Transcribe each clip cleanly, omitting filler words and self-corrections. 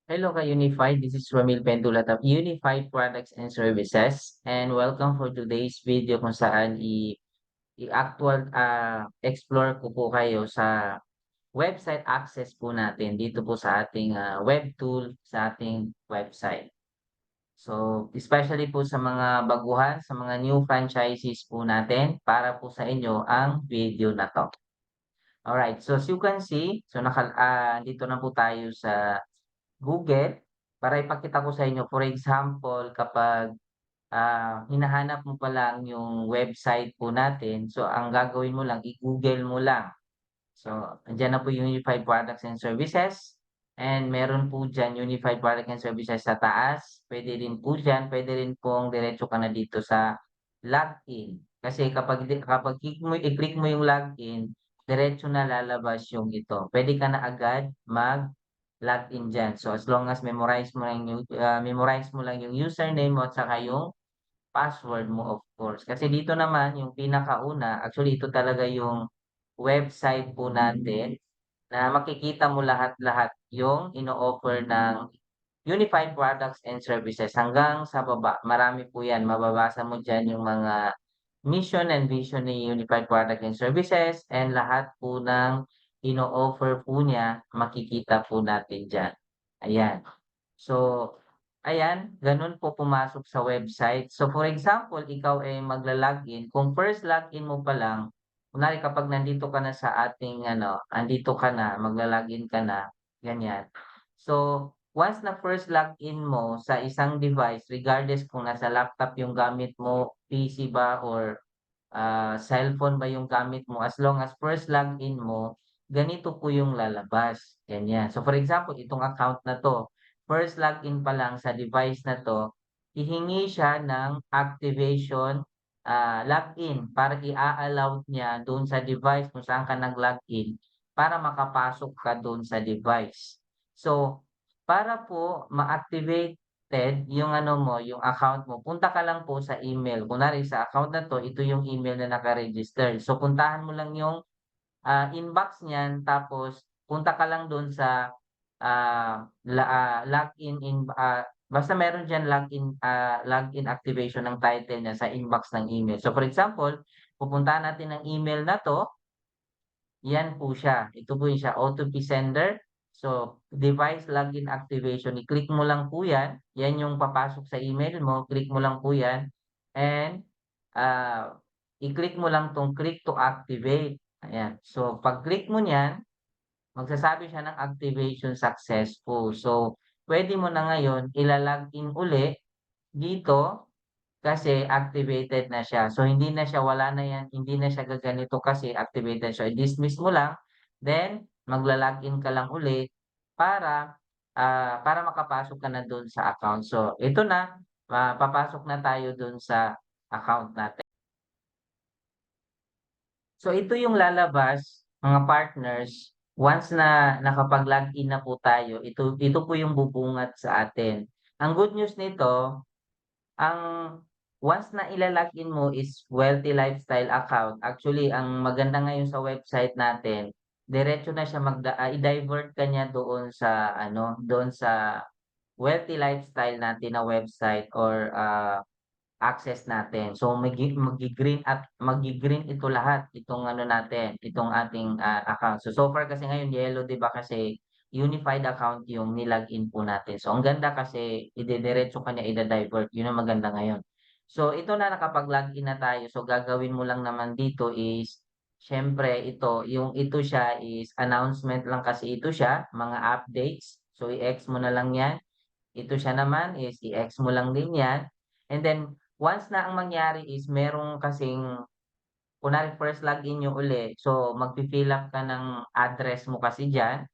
Hello ka-Unified, this is Ramil Pendulat of Unified Products and Services and welcome for today's video kung saan i-actual explore ko po kayo sa website access po natin dito po sa ating web tool sa ating website. So, especially po sa mga baguhan, sa mga new franchises po natin, para po sa inyo ang video na to. Alright, so as you can see, so dito na po tayo sa Google para ipakita ko sa inyo. For example, kapag hinahanap mo pa lang yung website po natin, so ang gagawin mo lang, i-Google mo lang. So, andiyan na po yung Unified Products and Services. And meron po dyan Unified Products and Services sa taas. Pwede rin po dyan, pwede rin pong diretso ka na dito sa login. Kasi kapag i-click mo yung login, diretso na lalabas yung ito. Pwede ka na agad mag-login dyan. So, as long as memorize mo lang yung username mo at saka yung password mo, of course. Kasi dito naman, yung pinakauna, actually ito talaga yung website po natin na makikita mo lahat-lahat yung ino-offer ng Unified Products and Services hanggang sa baba. Marami po yan. Mababasa mo dyan yung mga mission and vision ni Unified Products and Services and lahat po ng ino-offer po niya, makikita po natin dyan. Ayan. So, ayan, ganun po pumasok sa website. So, for example, ikaw ay magla-login. Kung first login mo pa lang, kunwari kapag nandito ka na sa ating andito ka na, magla-login ka na, ganyan. So, once na first login mo sa isang device, regardless kung nasa laptop yung gamit mo, PC ba or cellphone ba yung gamit mo, as long as first login mo, ganito po yung lalabas. Ganyan. So, for example, itong account na 'to, first login pa lang sa device na 'to, hihingi siya ng activation, login para i-a-allow niya doon sa device kung saan ka nag-login para makapasok ka doon sa device. So, para po ma-activate yung ano mo, yung account mo, punta ka lang po sa email. Kunwari sa account na 'to, ito yung email na naka-register. So, puntahan mo lang yung, inbox niyan tapos punta ka lang dun sa, login basta meron diyan login activation ng title niya sa inbox ng email. So, for example, pupuntahan natin ang email na 'to. Yan po siya. Ito po siya, OTP sender. So, device login activation, i-click mo lang po yan. Yan yung papasok sa email mo, click mo lang po yan. And, i-click mo lang tong click to activate. Ayan. So, pag-click mo niyan, magsasabi siya ng activation successful. So, pwede mo na ngayon ila-login uli dito kasi activated na siya. So, hindi na siya wala na yan, hindi na siya gaganito kasi activated siya. I-dismiss mo lang, then magla-login ka lang uli para makapasok ka na dun sa account. So, ito na, papasok na tayo dun sa account natin. So, ito yung lalabas, mga partners, once na nakapag-login na po tayo, ito po yung bubungat sa atin. Ang good news nito, ang once na ila-login mo is Wealthy Lifestyle account, actually ang maganda ngayon sa website natin, diretso na siya i-divert ka niya doon sa ano, doon sa Wealthy Lifestyle natin na website or, access natin. So magi-green ito lahat, itong ano natin, itong ating, account. So far kasi ngayon yellow 'di ba kasi unified account yung ni-login po natin. So ang ganda kasi idediretso ka niya, ida-divert, yun ang maganda ngayon. So ito na nakapag-login na tayo, so gagawin mo lang naman dito is siyempre ito siya is announcement lang kasi ito siya, mga updates. So i-X mo na lang 'yan. Ito siya naman is i-X mo lang din 'yan. And then once na ang mangyari is merong kasing kunwari first login niyo uli, so magfi-fill up ka ng address mo kasi diyan.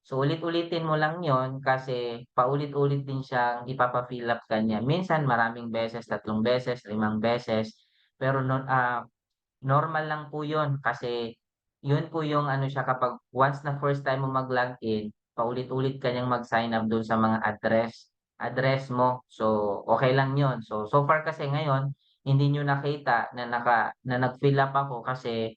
So ulit-ulitin mo lang 'yon kasi paulit-ulit din siyang ipapa-fill up ka niya. Minsan maraming beses, 3 beses, 5 beses, pero normal lang po 'yun kasi 'yun po yung ano siya kapag once na first time mo mag-login, paulit-ulit ka niyang mag-sign up dun sa mga address mo. So, okey lang 'yun. So far kasi ngayon hindi niyo nakita na nag-fill up ako kasi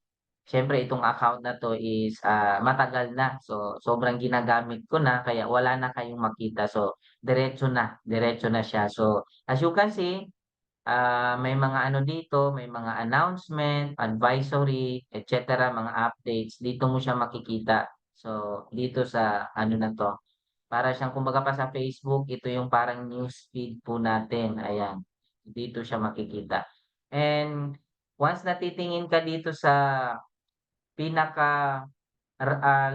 siyempre itong account na 'to is, matagal na. So, sobrang ginagamit ko na kaya wala na kayong makita. So, diretso na siya. So, as you can see, may mga ano dito, may mga announcement, advisory, et cetera, mga updates, dito mo siya makikita. So, dito sa ano na 'to, para siyang kumbaga pa sa Facebook, ito yung parang news feed po natin, ayan. Dito siya makikita. And once na titingin ka dito sa pinaka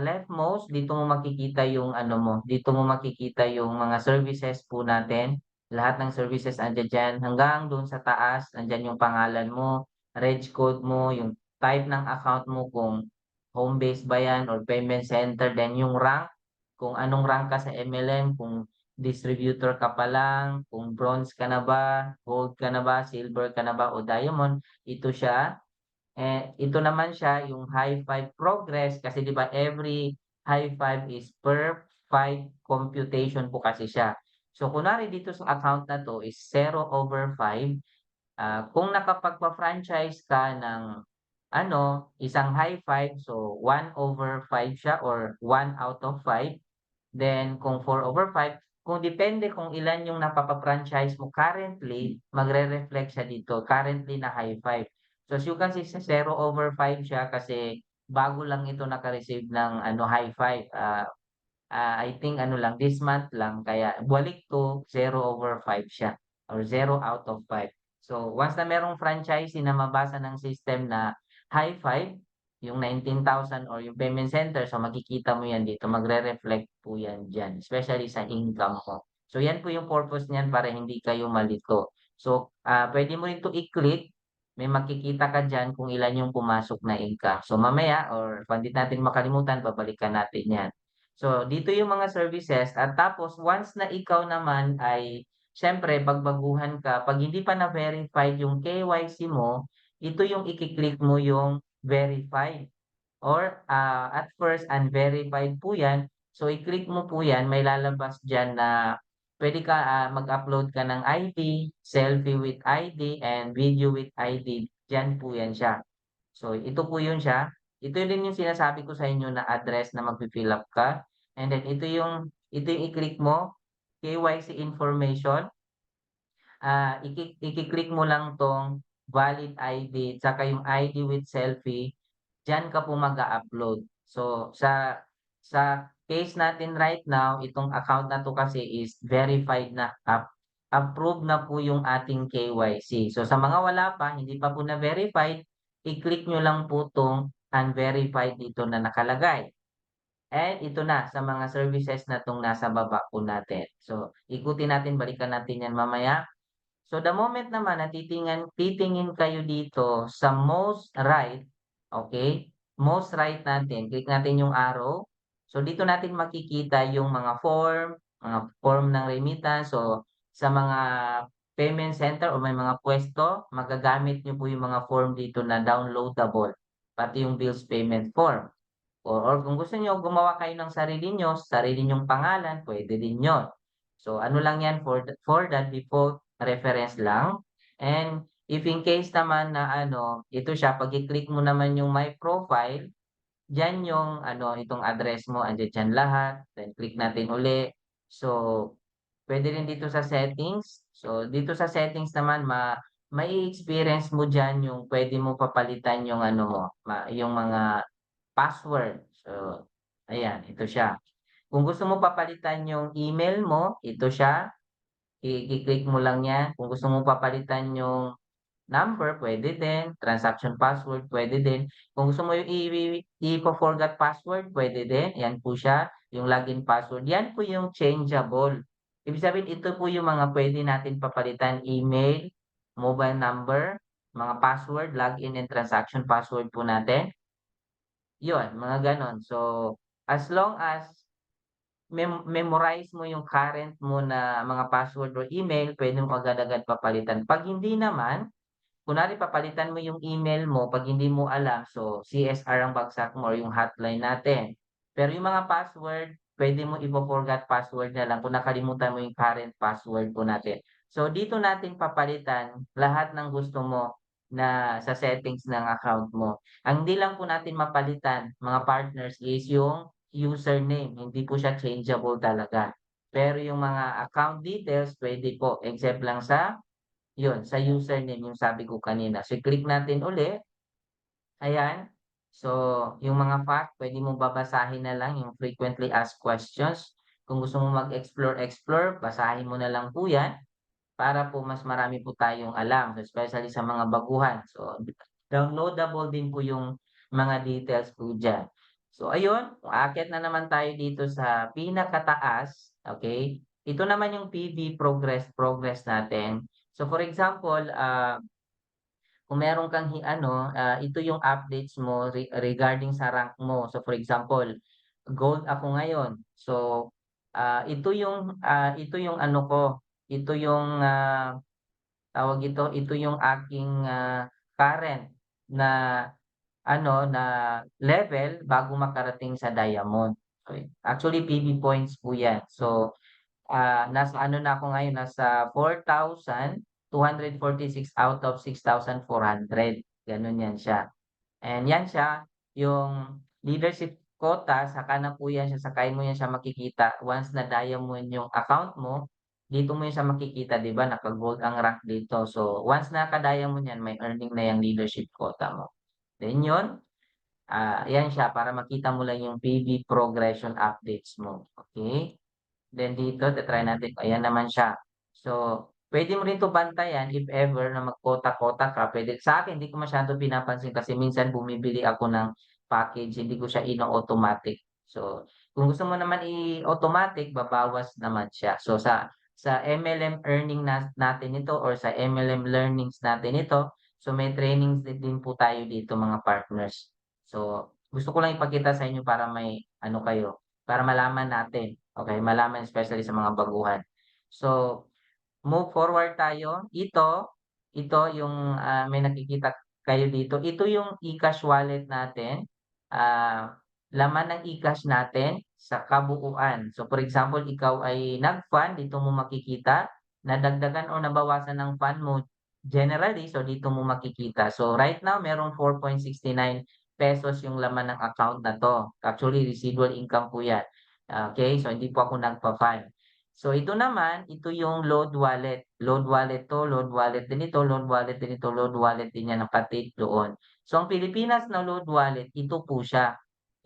leftmost, dito mo makikita yung ano mo, dito mo makikita yung mga services po natin. Lahat ng services andiyan diyan, hanggang dun sa taas nandiyan yung pangalan mo, reg code mo, yung type ng account mo kung home-based ba yan or payment center, then yung rank, kung anong rank ka sa MLM, kung distributor ka pa lang, kung bronze ka na ba, gold ka na ba, silver ka na ba o diamond, ito siya. Ito naman siya yung high five progress kasi 'di ba every high five is per 5 computation po kasi siya. So kunwari dito sa account na 'to is 0/5, kung nakapagpa-franchise ka ng ano, isang high five, so 1/5 siya or 1/5. Then kung 4/5, kung depende kung ilan yung napapa-franchise mo currently, magre-reflect siya dito, currently na high five. So as you can see sa 0/5 siya kasi bago lang ito naka-receive ng ano high five, I think ano lang this month lang kaya balik to 0/5 siya or 0/5. So once na merong franchisee na mabasa ng system na high five, yung 19,000 or yung payment center, so makikita mo yan dito, magre-reflect po yan diyan, especially sa income mo. So yan po yung purpose niyan para hindi kayo malito. So, puwede mo rin 'to i-click, may makikita ka diyan kung ilan yung pumasok na income. So mamaya or kung hindi natin makalimutan babalikan natin yan. So, dito yung mga services at tapos once na ikaw naman ay siyempre bagbaguhan ka, 'pag hindi pa na-verified yung KYC mo, ito yung iki-click mo yung verified or, at first unverified po 'yan. So, i-click mo po 'yan, may lalabas diyan na puwede ka, mag-upload ka ng ID, selfie with ID, and video with ID, diyan po 'yan siya. So, ito po yun siya. Ito din yung sinasabi ko sa inyo na address na magfi-fill up ka. And then ito yung i-click mo, KYC information. Iki-click mo lang 'tong valid ID tsaka yung ID with selfie, diyan ka po mag-a-upload. So, sa case natin right now, itong account na 'to kasi is verified na, approved na po yung ating KYC. So, sa mga wala pa, hindi pa po na-verified, i-click niyo lang po 'tong unverified dito na nakalagay. And ito na sa mga services na 'tong nasa baba po natin. So, ikutin natin, balikan natin 'yan mamaya. So, the moment naman na titingin kayo dito sa most right, okay, most right natin, click natin yung arrow. So, dito natin makikita yung mga form ng remittance. So, sa mga payment center o may mga puwesto, magagamit niyo po yung mga form dito na downloadable, pati yung bills payment form. Or kung gusto niyo gumawa kayo ng sarili niyong pangalan, puwede din 'yon. So ano lang 'yan for the default reference lang. And if in case naman na ano, ito siya 'pag i-click mo naman yung my profile, diyan yung ano, itong address mo andiyan diyan lahat, then click natin uli. So puwede rin dito sa settings. So dito sa settings naman mai-e-experience mo diyan yung puwede mo papalitan yung ano mo, yung mga password. So, ayan, ito siya. Kung gusto mo papalitan yung email mo, ito siya, i-click mo lang 'yan. Kung gusto mo papalitan yung number, pwede din, transaction password, pwede din. Kung gusto mo yung ipo-forgot password, pwede din, 'yan po siya, yung login password, 'yan po yung changeable. Ibig sabihin, ito po yung mga pwede natin papalitan, email, mobile number, mga password, login and transaction password po natin. Yun, mga gano'n. So, as long as memorize mo yung current mo na mga password or email, puwede mo agad-agad papalitan. 'Pag hindi naman, kunwari papalitan mo yung email mo 'pag hindi mo alam, so CSR ang bagsak mo or yung hotline natin. Pero yung mga password, puwede mo ifo-forgot password na lang kung nakalimutan mo yung current password po natin. So, dito natin papalitan lahat ng gusto mo. na sa settings ng account mo. Ang hindi lang po natin mapalitan mga partners is yung username, hindi po siya changeable talaga. Pero yung mga account details puwede po, except lang sa yun, sa username yung sabi ko kanina. So, click natin uli, ayan. So, yung mga fact puwede mong babasahin na lang yung frequently asked questions. Kung gusto mo mag-explore, basahin mo na lang po 'yan. Para po mas marami po tayong alam, especially sa mga baguhan. So, downloadable din po yung mga details po diyan. So ayun, aakyat na naman tayo dito sa pinakataas, okay? Ito naman yung PV progress natin. So for example, kung meron kang ito yung updates mo regarding sa rank mo. So for example, gold ako ngayon. So, ito yung ano ko, ito yung, tawag ito, ito yung aking, current na na level bago makarating sa diamond. Okey. Actually PB points po 'yan. So, nasa ano na ako ngayon, nasa 4,246 out of 6,400, gano'n 'yan siya. And 'yan siya, yung leadership quota saka na po 'yan siya saka mo 'yan siya makikita once na diamond yung account mo, dito mo 'yan siya makikita 'di ba naka-gold ang rank dito. So, once naka-diamond 'yan may earning na yang leadership quota mo. Then 'yun, 'yan siya para makita mo lang yung PB progression updates mo, okey? Then dito ta-try natin, ayan naman siya. So, puwede mo rin 'to bantayan if ever na mag-quota-quota ka puwede sa'kin hindi ko masyado pinapansin kasi minsan bumibili ako ng package, hindi ko siya ino-automatic. So, kung gusto mo naman i-automatic babawas naman siya. So, sa MLM earning natin ito or sa MLM learnings natin ito, so may trainings din po tayo dito mga partners. So, gusto ko lang ipakita sa inyo para may ano kayo, para malaman natin. Okey, malaman especially sa mga baguhan. So, move forward tayo. Ito yung, may nakikita kayo dito. Ito yung GCash wallet natin, laman ng GCash natin sa kabuuan. So, for example, ikaw ay nag-fund, dito mo makikita. Nadagdagan o nabawasan ng fund mo generally, so dito mo makikita. So, right now merong 4.69 pesos yung laman ng account na 'to. Actually, residual income po 'yan. Okay, so hindi po ako nagpa-fund. So ito naman, ito yung load wallet. Load wallet 'to, load wallet din ito, load wallet din ito, load wallet din yan, nakatape doon. So ang Pilipinas na load wallet, ito po siya.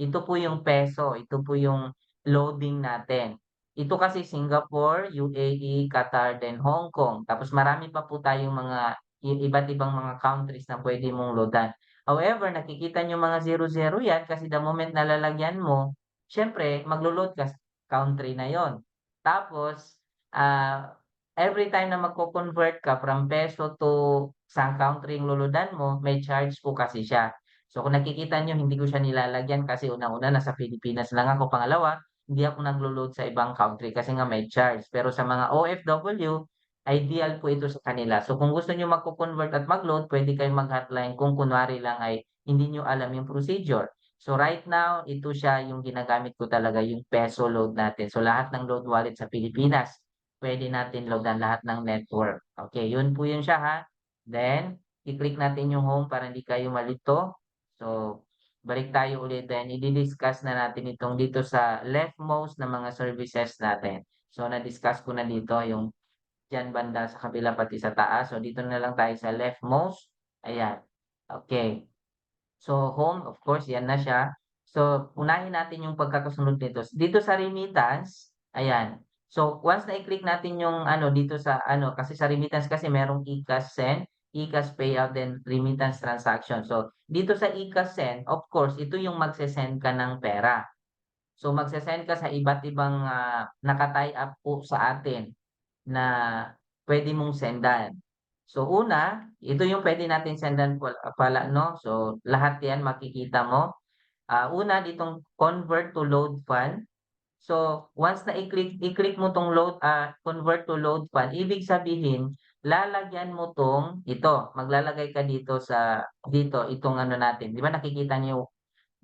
Ito po yung peso, ito po yung loading natin. Ito kasi Singapore, UAE, Qatar, then Hong Kong. Tapos marami pa po tayong mga iba't ibang mga countries na pwede mong loadan. However, nakikita niyo mga 00 yan kasi the moment na lalagyan mo, siyempre maglo-load ka country na yon. Tapos, every time na magko-convert ka from peso to sa country yung luludan mo, may charge po kasi siya. So kung nakikita niyo hindi ko siya nilalagyan kasi unang-una nasa Pilipinas lang ako, pangalawa hindi ako naglo-load sa ibang country kasi nga may charge. Pero sa mga OFW, ideal po ito sa kanila. So kung gusto niyo magko-convert at mag-load, puwede kayong mag-hotline kung kunwari lang ay hindi niyo alam yung procedure. So right now, ito siya yung ginagamit ko talaga yung peso load natin. So lahat ng load wallet sa Pilipinas, pwede natin loadan lahat ng network. Okay, yun po yun siya ha. Then, i-click natin yung home para hindi kayo malito. So, balik tayo ulit then i-discuss na natin itong dito sa leftmost na mga services natin. So, na-discuss ko na dito yung diyan banda sa kabila pati sa taas. So, dito na lang tayo sa leftmost. Ayan. Okay. So, home, of course, yan na siya. So, unahin natin yung pagkakasunod nito. Dito sa remittance, ayan. So, once na i-click natin yung dito sa kasi sa remittance kasi merong e-cash send, e-cash payout, then remittance transaction. So, dito sa e-cash send, of course, ito yung magse-send ka ng pera. So, magse-send ka sa iba't ibang, naka-tie up po sa atin na puwede mong sendan. So una, ito yung puwede natin sendan pala 'no. So lahat 'yan makikita mo. Una ditong convert to load fund. So once na i-click mo 'tong convert to load fund, ibig sabihin lalagyan mo 'tong maglalagay ka dito itong natin, 'di ba nakikita niyo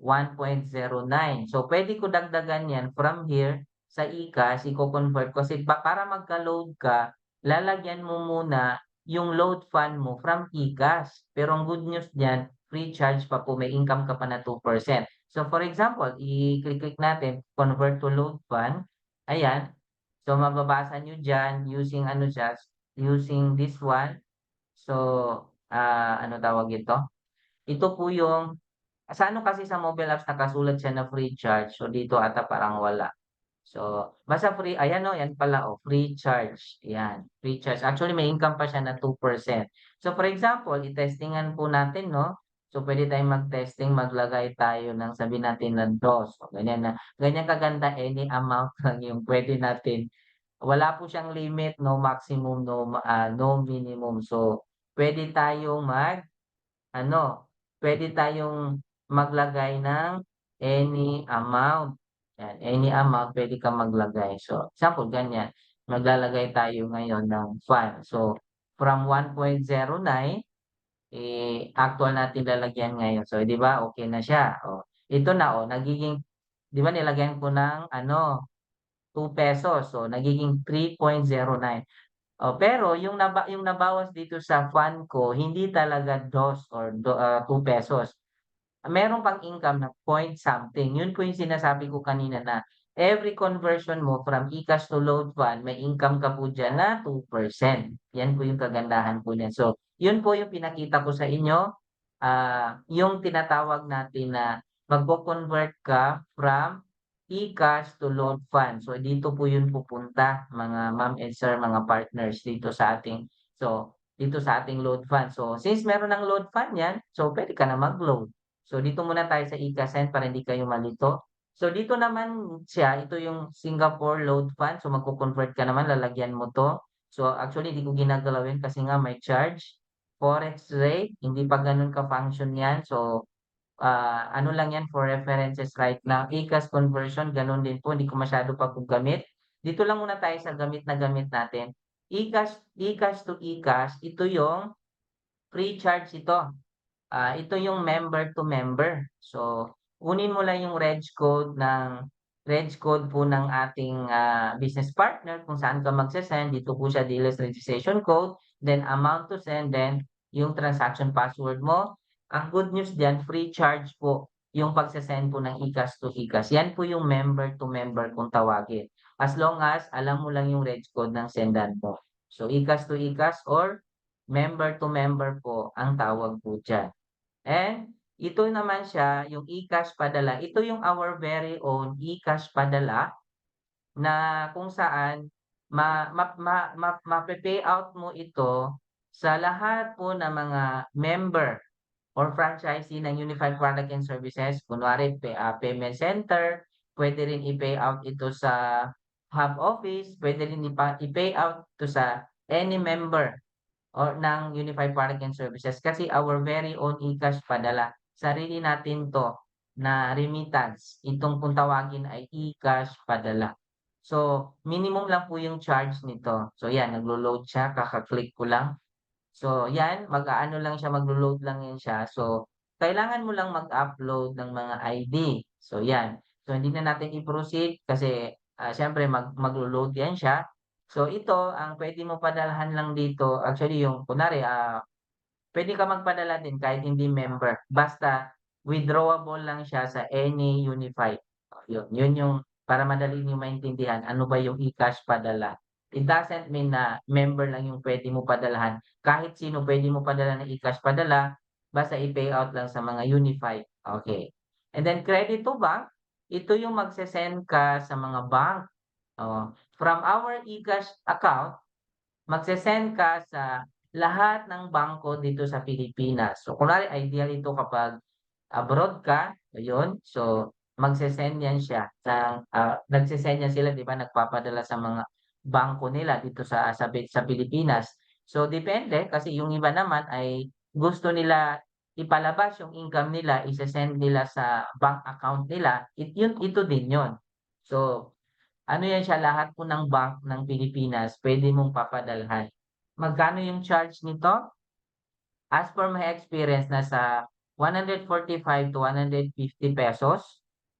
1.09. So puwede ko dagdagan 'yan from here sa e-cash, iko-convert ko kasi para magka-load ka, lalagyan mo muna yung load fund mo from GCash. Pero ang good news diyan, free charge pa po, may income ka pa na 2%. So for example, i-click natin, convert to load fund. Ayan. So mababasa nyo dyan using ano siya, using this one. So, ano tawag ito? Ito po yung sa ano kasi sa mobile apps nakasulat siya na free charge. So dito ata parang wala. So, basta free, ayan o, yan pala o, free charge. Yan, free charge. Actually, may income pa siya na 2%. So, for example, i-testingan po natin, no? So, pwede tayong mag-testing, maglagay tayo ng sabi natin na DOS. O, ganyan na, ganyan kaganda, any amount lang yung pwede natin. Wala po siyang limit, no maximum, no minimum. So, pwede tayong ano, pwede tayong maglagay ng any amount. Yan, any amount pwede kang maglagay. So, example ganyan, maglalagay tayo ngayon ng fund. So, from 1.09, actual natin lalagyan ngayon. So, 'di ba, okay na siya. Oh, ito na, oh, nagiging 'di ba nilagyan ko ng ano, ₱2. So, nagiging 3.09. Oh, pero yung nabawas dito sa fund ko hindi talaga dos or ₱2. Meron pang income na point something. Yun po yung sinasabi ko kanina na every conversion mo from GCash to load fund, may income ka po diyan na 2%. Yan po yung kagandahan po niyan. So, yun po yung pinakita ko sa inyo, yung tinatawag natin na magko-convert ka from GCash to load fund. So, dito po yun pupunta mga ma'am and sir, mga partners dito sa ating load fund. So, since meron ng load fund yan, so pwede ka na mag-load. So, dito muna tayo sa ICASend para hindi kayo malito. So, dito naman siya, ito yung Singapore load fund. So, magko-convert ka naman, lalagyan mo 'to. So, actually hindi ko ginagalaw yun kasi nga may charge. Forex rate, hindi pa gano'n ka-function 'yan. So, ano lang 'yan for references right now. ICAS conversion gano'n din po, hindi ko masyado pa po gamit. Dito lang muna tayo sa gamit na gamit natin. GCash to GCash, ito yung free charge ito. Ito yung member to member. So, kunin mo lang yung reg code po ng ating, business partner kung saan ka magse-send. Dito po siya dealer's registration code, then amount to send, then yung transaction password mo. Ang good news diyan, free charge po yung pagse-send po ng GCash to GCash. Yan po yung member to member kung tawagin. As long as alam mo lang yung reg code ng sendan mo. So, GCash to GCash or member to member po ang tawag po diyan. And ito naman siya, yung GCash padala. Ito yung our very own GCash padala na kung saan mape-payout mo ito sa lahat po ng mga member or franchisee ng Unified Product and Services. Kunwari, payment center, pwede rin i-payout ito sa hub office, pwede rin i-payout ito sa any member or ng Unified Product and Services kasi our very own GCash padala. Sarili natin 'to na remittance. Itong kung tawagin ay GCash padala. So, minimum lang po yung charge nito. So 'yan, naglo-load siya, kaka-click ko lang. So 'yan, mag-aano lang siya, maglo-load lang 'yan siya. So, kailangan mo lang mag-upload ng mga ID. So 'yan. So hindi na natin i-proceed kasi, siyempre maglo-load 'yan siya. So ito, ang puwede mo padalhan lang dito actually yung kunwari, puwede ka magpadala din kahit hindi member, basta withdrawable lang siya sa any unified. Oh, yun yung para madali niyong maintindihan ano ba yung GCash padala. It doesn't mean na member lang yung puwede mo padalhan, kahit sino puwede mo padala ng GCash padala, basta i-payout lang sa mga unified, okey. And then credit to bank, ito yung magse-send ka sa mga bank, oo. From our GCash account, magse-send ka sa lahat ng bangko dito sa Pilipinas. So kunwari ideal ito kapag abroad ka, ayun. So magse-send yan siya ng, nagse-send yan sila 'di ba, nagpapadala sa mga bangko nila dito sa Pilipinas. So depende kasi yung iba naman ay gusto nila ipalabas yung income nila, ise-send nila sa bank account nila, ito din yun. So ano yan siya, lahat po ng bank ng Pilipinas puwede mong papadalhan. Magkano yung charge nito? As per my experience, nasa ₱145 to ₱150,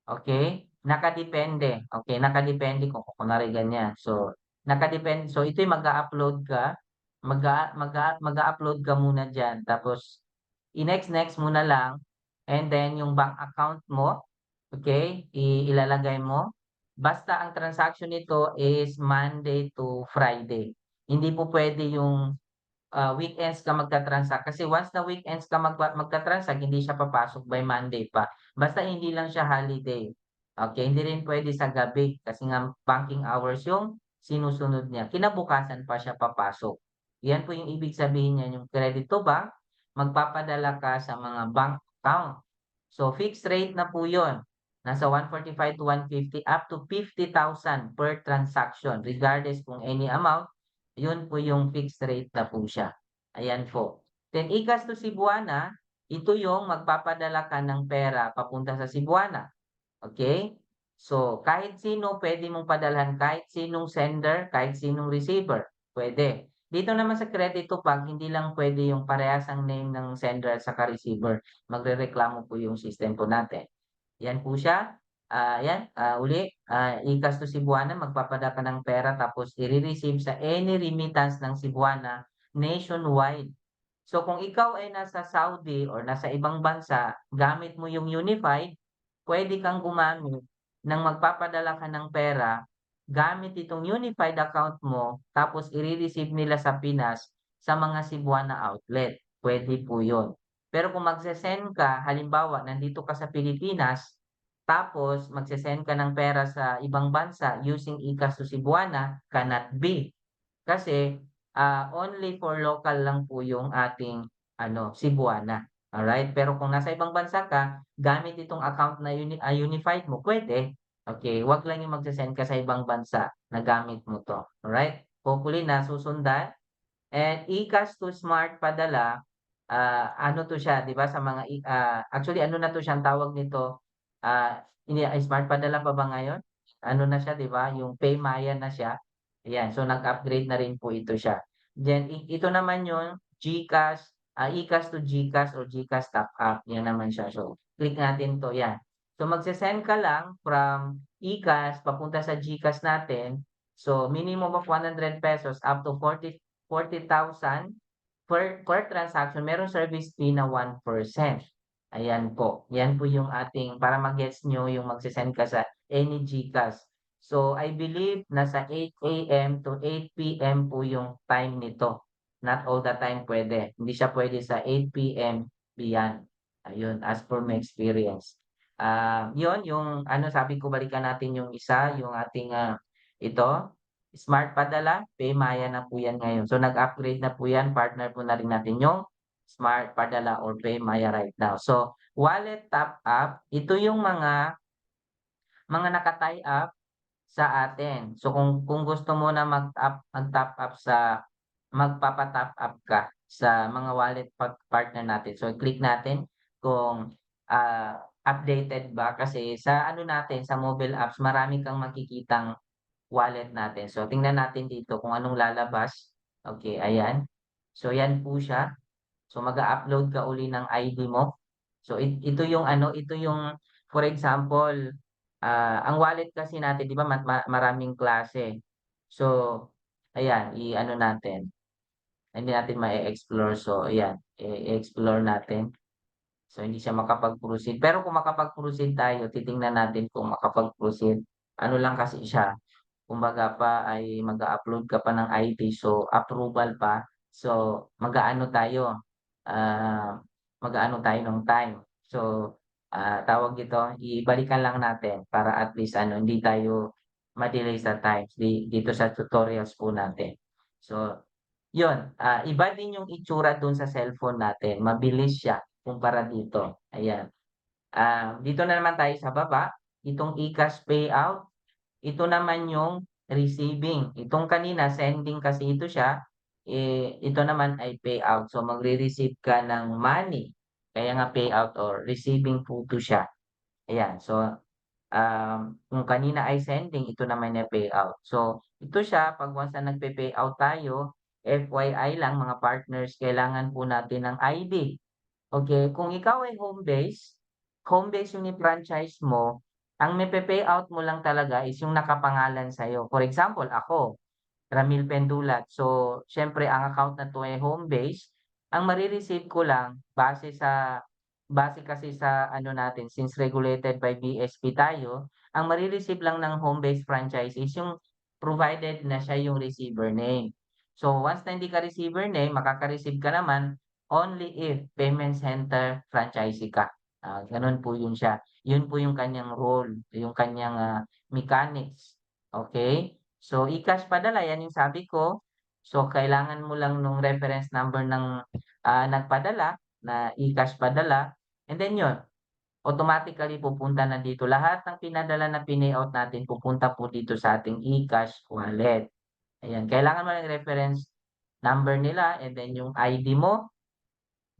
okey? Nakadepende, okey, nakadepende kung kunwari ganyan. So, nakadepende so ito'y mag-a-upload ka, mag-a-upload ka muna diyan tapos i-next mo na lang and then yung bank account mo, okay, ilalagay mo. Basta ang transaction nito is Monday to Friday. Hindi po puwede yung weekends ka magta-transact kasi once na weekends ka magta-transact hindi siya papasok by Monday pa. Basta hindi lang siya holiday, okey? Hindi rin puwede sa gabi kasi nga banking hours yung sinusunod niya, kinabukasan pa siya papasok. 'Yan po yung ibig sabihin niyan, yung credit to bank, magpapadala ka sa mga bank account. So, fixed rate na po 'yun, nasa 145 to 150 up to 50,000 per transaction regardless kung any amount. Yun po yung fixed rate na po siya, ayan po. Then ikas to Cebuana, ito yung magpapadala ka ng pera papunta sa Cebuana, okey? So, kahit sino puwede mong padalhan, kahit sinong sender, kahit sinong receiver, puwede. Dito naman sa credit to bank hindi lang puwede yung parehas ang name ng sender at saka receiver, magrereklamo po yung system po natin. Yan po siya, 'yan, uli, ikas to Cebuana, magpapadala ka ng pera tapos ire-receive sa any remittance ng Cebuana nationwide. So kung ikaw ay nasa Saudi or nasa ibang bansa, gamit mo yung Unified, puwede kang gumamit ng magpapadala ka ng pera gamit itong Unified account mo tapos ire-receive nila sa Pinas sa mga Cebuana outlet, puwede po yun. Pero kung magse-send ka, halimbawa nandito ka sa Pilipinas, tapos magse-send ka ng pera sa ibang bansa using ikas to Cebuana, cannot be. Kasi, only for local lang po yung ating ano, Cebuana, alright? Pero kung nasa ibang bansa ka, gamit itong account na Unified mo, puwede. Okey, 'wag lang yung magse-send ka sa ibang bansa na gamit mo 'to, alright? Hopefully nasusundan. And e-cash to smart padala, ano 'to siya 'di ba sa mga actually ano na 'to siya ang tawag nito, hindi ay smart padala pa ba ngayon? Ano na siya 'di ba, yung PayMaya na siya, ayan. So nag-upgrade na rin po ito siya. Then ito naman yung GCash, e-cash to GCash or GCash top up, yan naman siya. So click natin 'to, yan. So magse-send ka lang from e-cash papunta sa GCash natin. So minimum of ₱100 up to 40,000 per transaction, merong service fee na 1%. Ayan po, yan po yung ating para ma-gets niyo yung magse-send ka sa any GCash. So, I believe nasa 8 AM to 8 PM po yung time nito. Not all the time puwede, hindi siya puwede sa 8 PM beyond. Ayun, as per my experience. Yun yung ano sabi ko balikan natin yung isa, yung ating, ito Smart Padala, PayMaya na po 'yan ngayon. So nag-upgrade na po 'yan, partner po na rin natin yung Smart Padala or PayMaya right now. So wallet top up, ito yung mga naka-tie up sa atin. So kung gusto mo na mag-top up sa magpapa-top up ka sa mga wallet partner natin. So click natin kung, updated ba kasi sa ano natin, sa mobile apps marami kang makikitang wallet natin. So, tingnan natin dito kung anong lalabas. Okay, ayan. So, yan po siya. So, mag-a-upload ka uli ng ID mo. So, ito yung ano, ito yung for example, ang wallet kasi natin 'di ba maraming klase. So, ayan, i-ano natin, hindi natin ma explore. So, ayan, i-explore natin. So, hindi siya makapag-proceed. Pero kung makapag-proceed tayo, titingnan natin kung makapag-proceed. Ano lang kasi siya, kumbaga pa ay mag-a-upload ka pa ng ID, so approval pa. So, mag-aano tayo, mag-aano tayo ng time. So, tawag dito, ibalikan lang natin para at least ano, hindi tayo ma-delay sa times dito sa tutorials po natin. So, yun, iba din yung itsura dun sa cellphone natin, mabilis siya kumpara dito, ayan. Dito na naman tayo sa baba, itong e-cash payout, ito naman yung receiving. Itong kanina sending kasi ito siya, ito naman ay payout. So magre-receive ka ng money, kaya nga payout or receiving po ito siya, ayan. So, kung kanina ay sending, ito naman ay payout. So ito siya 'pag once na nagpe-payout tayo, FYI lang mga partners, kailangan po natin ng ID. Okay, kung ikaw ay home base yung ni-franchise mo, ang mape-payout mo lang talaga is yung nakapangalan sa'yo. For example, ako. Ramil Pendulat. So, siyempre ang account na 'to ay home base. Ang mare-receive ko lang base kasi sa ano natin, since regulated by BSP tayo, ang mare-receive lang ng home base franchise is yung provided na siya yung receiver name. So, once na hindi ka receiver name, makaka-receive ka naman only if payment center franchisee ka. Gano'n po yun siya. Yun po yung kanyang role, yung kanyang, mechanics, okey? So, e-cash padala, yan yung sabi ko. So, kailangan mo lang nung reference number ng, nagpadala na e-cash padala, and then yun, automatically pupunta na dito. Lahat ng pinadala na pini-out natin pupunta po dito sa ating e-cash wallet. Ayan, kailangan mo ng reference number nila and then yung ID mo,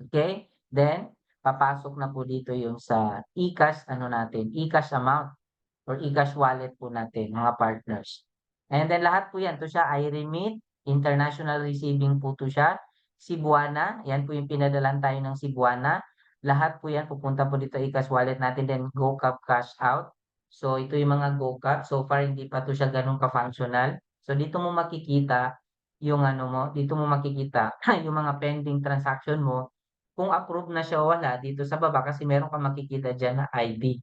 okay? Then papasok na po dito yung sa e-cash ano natin, e-cash amount or e-cash wallet po natin mga partners. And then lahat po yan, 'to siya iRemit, international receiving po 'to siya, Cebuana, yan po yung pinadalan tayo ng Cebuana. Lahat po yan pupunta po dito e-cash wallet natin, then GoCap cash out. So ito yung mga GoCap, so far hindi pa 'to siya gano'n ka-functional. So dito mo makikita yung ano mo, dito mo makikita yung mga pending transaction mo, kung approve na siya o wala dito sa baba kasi meron kang makikita diyan na ID.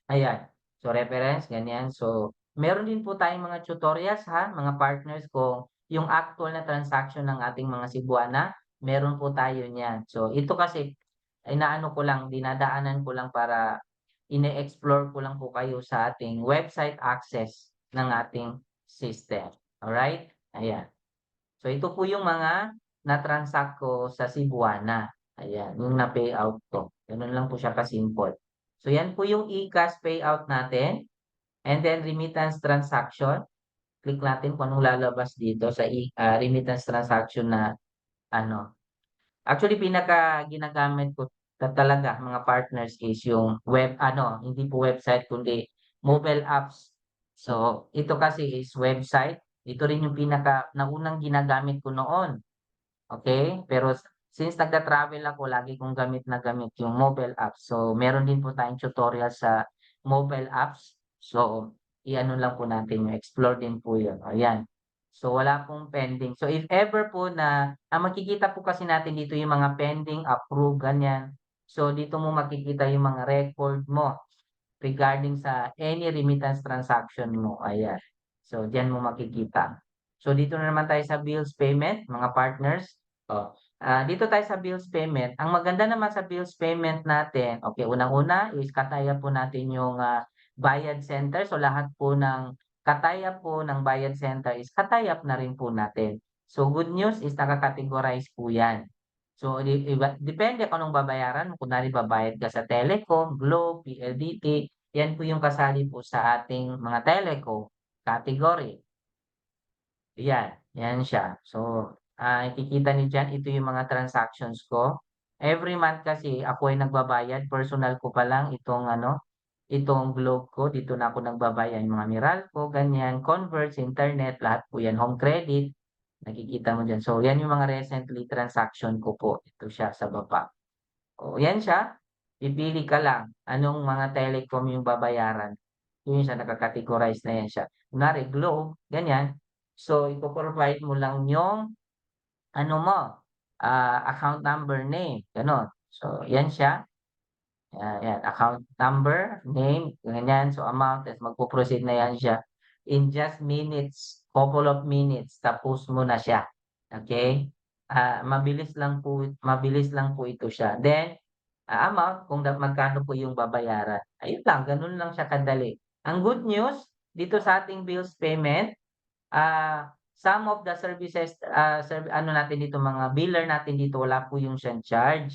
Ayan. So, reference, ganyan. So, meron din po tayong mga tutorials ha, mga partners kung yung actual na transaction ng ating mga Cebuana, meron po tayo niyan. So, ito kasi inaano ko lang, dinadaanan ko lang para ine-explore ko lang po kayo sa ating website access ng ating system. Alright? Ayan. So, ito po yung mga na-transact ko sa Cebuana. Ayan, yung na-payout ko. Ganun lang po siya ka-simple. So, yan po yung e-cash payout natin. And then, remittance transaction. Click natin kung anong lalabas dito sa remittance transaction na ano. Actually, pinaka ginagamit ko talaga mga partners is yung hindi po website kundi mobile apps. So, ito kasi is website. Ito rin yung pinaka naunang ginagamit ko noon. Okay, pero since nagta-travel ako lagi kong gamit na gamit yung mobile apps. So, meron din po tayong tutorial sa mobile apps. So, i-ano lang po natin yung explore din po yun, ayan. So, wala pong pending. So, if ever po na makikita po kasi natin dito yung mga pending, approve, ganyan. So, dito mo makikita yung mga record mo regarding sa any remittance transaction mo, ayan. So, diyan mo makikita. So, dito na naman tayo sa bills payment, mga partners. Oh, dito tayo sa bills payment. Ang maganda naman sa bills payment natin, okay, unang-una is kataya po natin yung bayad center. So, lahat po ng kataya po ng bayad center is katayap na rin po natin. So, good news is nakakategorize po yan. So, depende kung anong babayaran mo. Kunwari, babayad ka sa Telecom, Globe, PLDT, yan po yung kasali po sa ating mga telco category. Yan, yan siya. So, nakikita niyo diyan, ito yung mga transactions ko. Every month kasi ako ay nagbabayad, personal ko pa lang itong ano, itong Globe ko, dito na ako nagbabayad, yung mga Meralco, ganyan, Converge, internet, lahat po yan, home credit, nakikita mo diyan. So, yan yung mga recently transaction ko po. Ito siya sa baba. O, yan siya. Pipili ka lang anong mga telecom yung babayaran. Yun siya, naka-categorize na yan siya. Kunwari, Globe, ganyan. So, ipo-provide mo lang yung ano mo, account number, name, gano'n. So, yan siya. Yan, account number, name, ganyan. So, amount, ta's magpo-proceed na yan siya. In just minutes, couple of minutes, tapos mo na siya. Okay? Mabilis lang po ito siya. Then, amount kung magkano po yung babayaran. Ayun lang, gano'n lang siya kadali. Ang good news dito sa ating bills payment, some of the services, ano natin dito, mga biller natin dito, wala po yung siyang charge.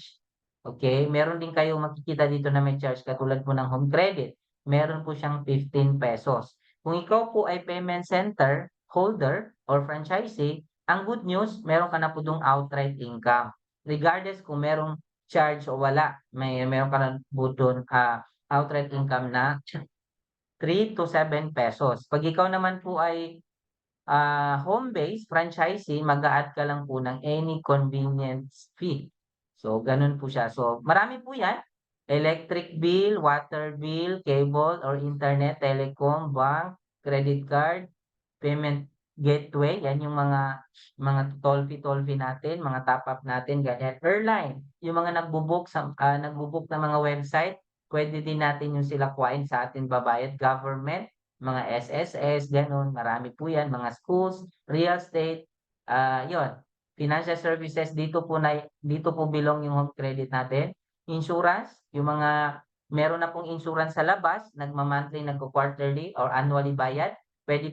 Okay, meron din kayong makikita dito na may charge katulad po ng home credit. Meron po siyang ₱15. Kung ikaw po ay payment center holder or franchisee, ang good news, meron ka na po dong outright income. Regardless kung merong charge o wala, meron ka na po dun, outright income na ₱3 to ₱7. 'Pag ikaw naman po ay home base, franchisee, mag-a-add ka lang po ng any convenience fee. So, gano'n po siya. So, marami po 'yan, electric bill, water bill, cable or internet, telecom, bank, credit card, payment gateway, yan yung mga toll-fee natin, mga top up natin, ganyan. Airline, yung mga nagbo-book ng mga website, pwede din natin yung sila kuhain sa atin babayad. Government, mga SSS, gano'n, marami po yan, mga schools, real estate, yun. Financial services, dito po belong yung home credit natin. Insurance, yung mga meron na pong insurance sa labas, nagma-monthly, nagko-quarterly or annually bayad, pwede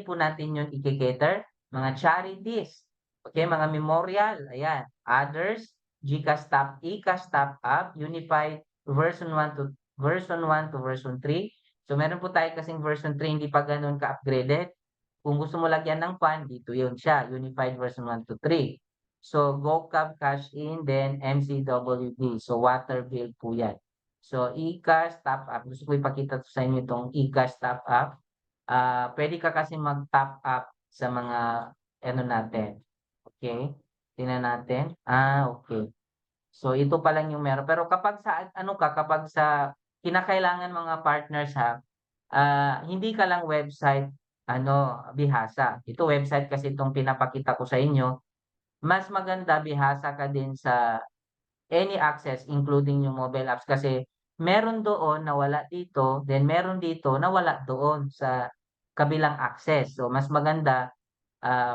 po natin yun i-cater. Mga charities, okay, mga memorial, ayan. Others, GCash Top, eCash Top Up, Unified version 1 to version 3. So meron po tayo kasing version 3 hindi pa gano'n ka-upgraded. Kung gusto mo lagyan ng PAN, dito yun siya, Unified version 1 to 3. So GoCab Cash In, then MCWB. So water bill po yan. So eCash Top Up, gusto ko ipakita sa inyo itong eCash Top Up. Puwede ka kasi mag-top up sa mga ano natin, okey? Tingnan natin. Okey. So ito pa lang yung meron, pero kapag sa kinakailangan mga partners ha, hindi ka lang website bihasa. Ito website kasi itong pinapakita ko sa inyo, mas maganda bihasa ka din sa any access including yung mobile apps kasi meron doon na wala dito, then meron dito na wala doon sa kabilang access. So mas maganda,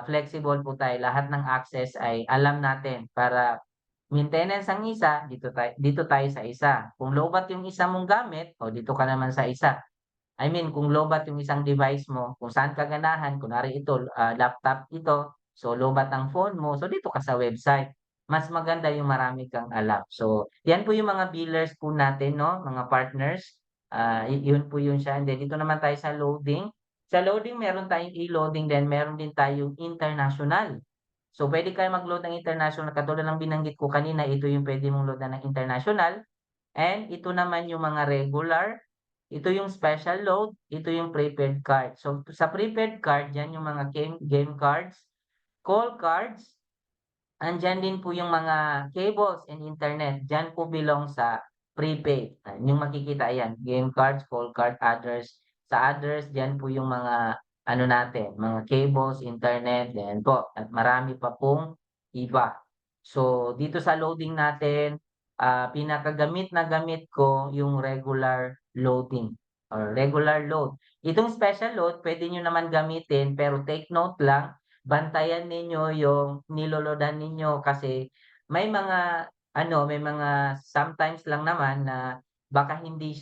flexible po tayo, lahat ng access ay alam natin para maintenance ang isa, dito tayo sa isa. Kung lowbat yung isa mong gamit, o dito ka naman sa isa. I mean kung lowbat yung isang device mo, kung saan ka ganahan, kunwari ito, laptop ito, so lowbat ang phone mo, so dito ka sa website. Mas maganda yung marami kang alam. So, yan po yung mga billers po natin 'no, mga partners. Yun po yun siya. And then dito naman tayo sa loading. Sa loading meron tayong e-loading then meron din tayong international. So, puwede kayong mag-load ng international katulad ng binanggit ko kanina, ito yung puwede mong loadan ng international. And ito naman yung mga regular, ito yung special load, ito yung prepaid card. So, sa prepaid card, yan yung mga game cards, call cards, andiyan din po yung mga cables and internet. Diyan po belong sa prepaid. Yung makikita yan, game cards, call card, others. Sa others, diyan po yung mga ano natin, mga cables, internet, yan po. At marami pa pong iba. So, dito sa loading natin, pinakagamit na gamit ko yung regular loading or regular load. Itong special load, pwede nyo naman gamitin, pero take note lang, bantayan ninyo yung niloloadan ninyo kasi may mga sometimes lang naman na baka hindi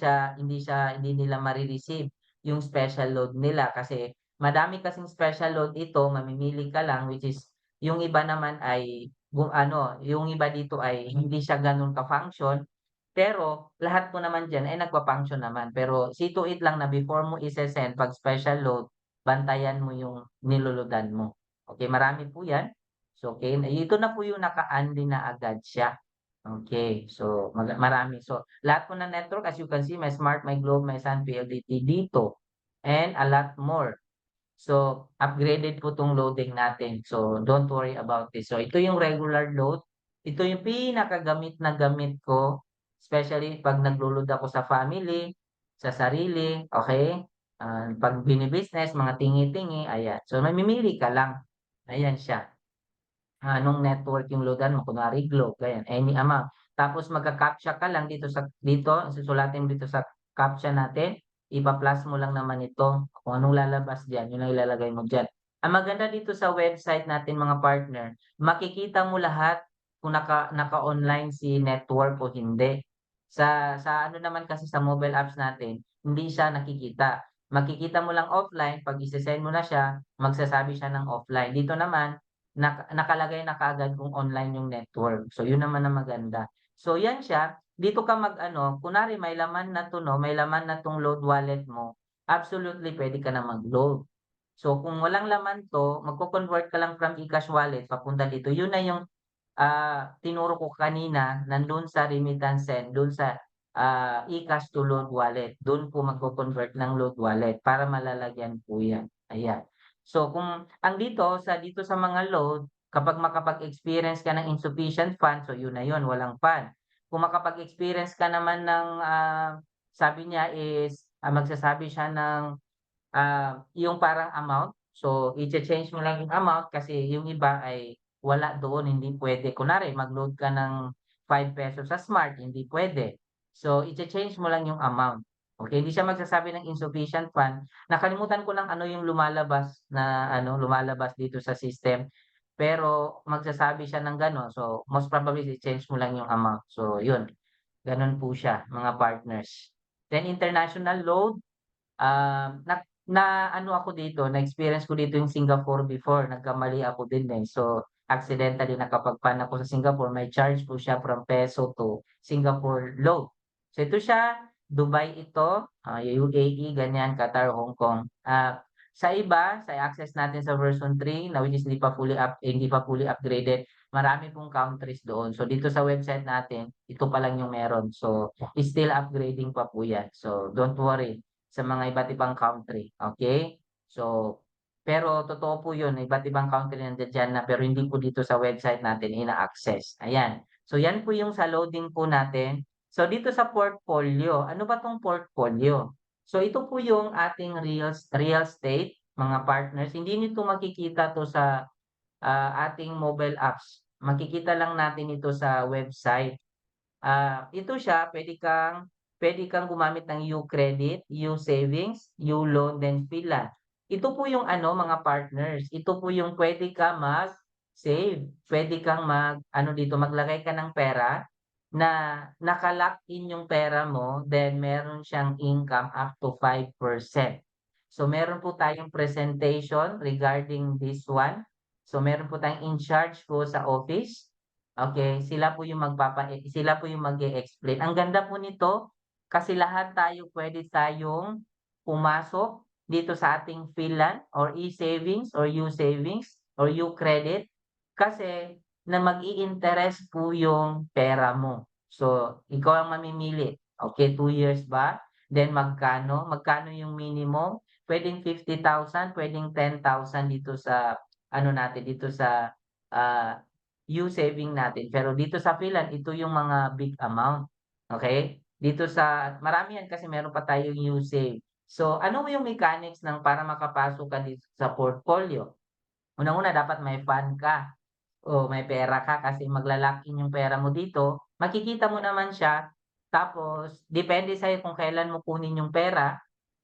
nila mare-receive yung special load nila kasi madami kasing special load ito, mamimili ka lang which is yung iba naman ay yung iba dito ay hindi siya gano'n ka-function, pero lahat po naman diyan ay nagfa-function naman. Pero see to it lang na before mo ise-send 'pag special load, bantayan mo yung niloloadan mo. Okey, marami po 'yan. So, okey, ito na po yung naka-unli na agad siya. Okey, so marami. So, lahat po ng network as you can see, may Smart, may Globe, may Sun, PLDT dito and a lot more. So, upgraded po 'tong loading natin. So, don't worry about this. So, ito yung regular load. Ito yung pinakagamit na gamit ko, especially 'pag naglo-load ako sa family, sa sarili, okey? 'Pag bini-business, mga tingi-tingi, ayan. So, mamimili ka lang, ayan siya. Anong network yung loadan mo, kunwari Globe, ganyan, any amount. Tapos magka-CAPTCHA ka lang dito, susulatin mo dito sa CAPTCHA natin, ipa-plus mo lang naman ito, kung anong lalabas diyan, yun ang ilalagay mo diyan. Ang maganda dito sa website natin mga partner, makikita mo lahat kung naka-online si network o hindi. Sa ano naman kasi sa mobile apps natin, hindi siya nakikita. Makikita mo lang offline, 'pag ise-send mo na siya, magsasabi siya ng offline. Dito naman nakalagay na kaagad kung online yung network. So, yun naman ang maganda. So, yan siya. Dito ka mag-ano, kunwari may laman na 'to 'no, may laman na 'tong load wallet mo, absolutely puwede ka na mag-load. So, kung walang laman 'to, magco-convert ka lang from GCash wallet papunta dito. Yun na yung, tinuro ko kanina nandun sa remittance send, dun sa, GCash to load wallet. Dun po magco-convert ng load wallet para malalagyan po yan, ayan. So, kung dito sa mga load, kapag makapag-experience ka ng insufficient funds, so yun na yun, walang fund. Kung makapag-experience ka naman ng, sabi niya is, magsasabi siya ng yung parang amount, So, iche-change mo lang yung amount kasi yung iba ay wala doon, hindi puwede. Kunwari mag-load ka ng ₱5 sa Smart, hindi puwede. So, iche-change mo lang yung amount, okey? Hindi siya magsasabi ng insufficient fund. Nakalimutan ko lang ano yung lumalabas na ano, lumalabas dito sa system, pero magsasabi siya ng gano'n. So, most probably i-change mo lang yung amount. So, yun, gano'n po siya mga partners. Then international load. Na-ano ako dito, na-experience ko dito yung Singapore before, nagkamali ako din, eh. So, accidentally nakapag-PAN ako sa Singapore, may charge po siya from peso to Singapore load. So, ito siya, Dubai ito, UAE, ganyan, Qatar, Hong Kong. Sa iba, sa access natin sa version 3 na which is hindi pa fully upgraded, marami pong countries doon. So, dito sa website natin, ito pa lang yung meron. So, still upgrading pa po yan. So, don't worry sa mga iba't ibang country, okay? So, pero totoo po 'yun, iba't ibang country nandiya diyan na pero hindi po dito sa website natin ina-access, ayan. So, 'yan po yung sa loading po natin. So, dito sa portfolio, ano ba 'tong portfolio? So, ito po yung ating real estate, mga partners. Hindi niyo 'to makikita 'to sa, ating mobile apps. Makikita lang natin ito sa website. Ito siya puwede kang gumamit ng U-Credit, U-Savings, U-Loan, then PhilLand. Ito po yung ano mga partners, ito po yung puwede ka mag-save, puwede kang mag-ano dito, maglagay ka ng pera na naka-lock in yung pera mo, then meron siyang income up to 5%. So meron po tayong presentation regarding this one. So meron po tayong in charge po sa office. Okay, sila po yung mag-e-explain. Ang ganda po nito kasi lahat tayo puwede tayong pumasok dito sa ating PhilLand or e-savings or U-savings or U-credit kasi na mag-i-interest po yung pera mo. So, ikaw ang mamimili, okay, 2 years ba? Then magkano? Magkano yung minimum? Puwedeng 50,000, puwedeng 10,000 dito sa ano natin, dito sa, ah saving natin. Pero dito sa PhilHealth, ito yung mga big amount, okay? Dito sa marami yan kasi meron pa tayong U-Save. So, ano yung mechanics ng para makapasok ka dito sa portfolio? Unang-una dapat may fund ka o may pera ka kasi magla-lock-in yung pera mo dito. Makikita mo naman siya tapos depende sa'yo kung kailan mo kunin yung pera,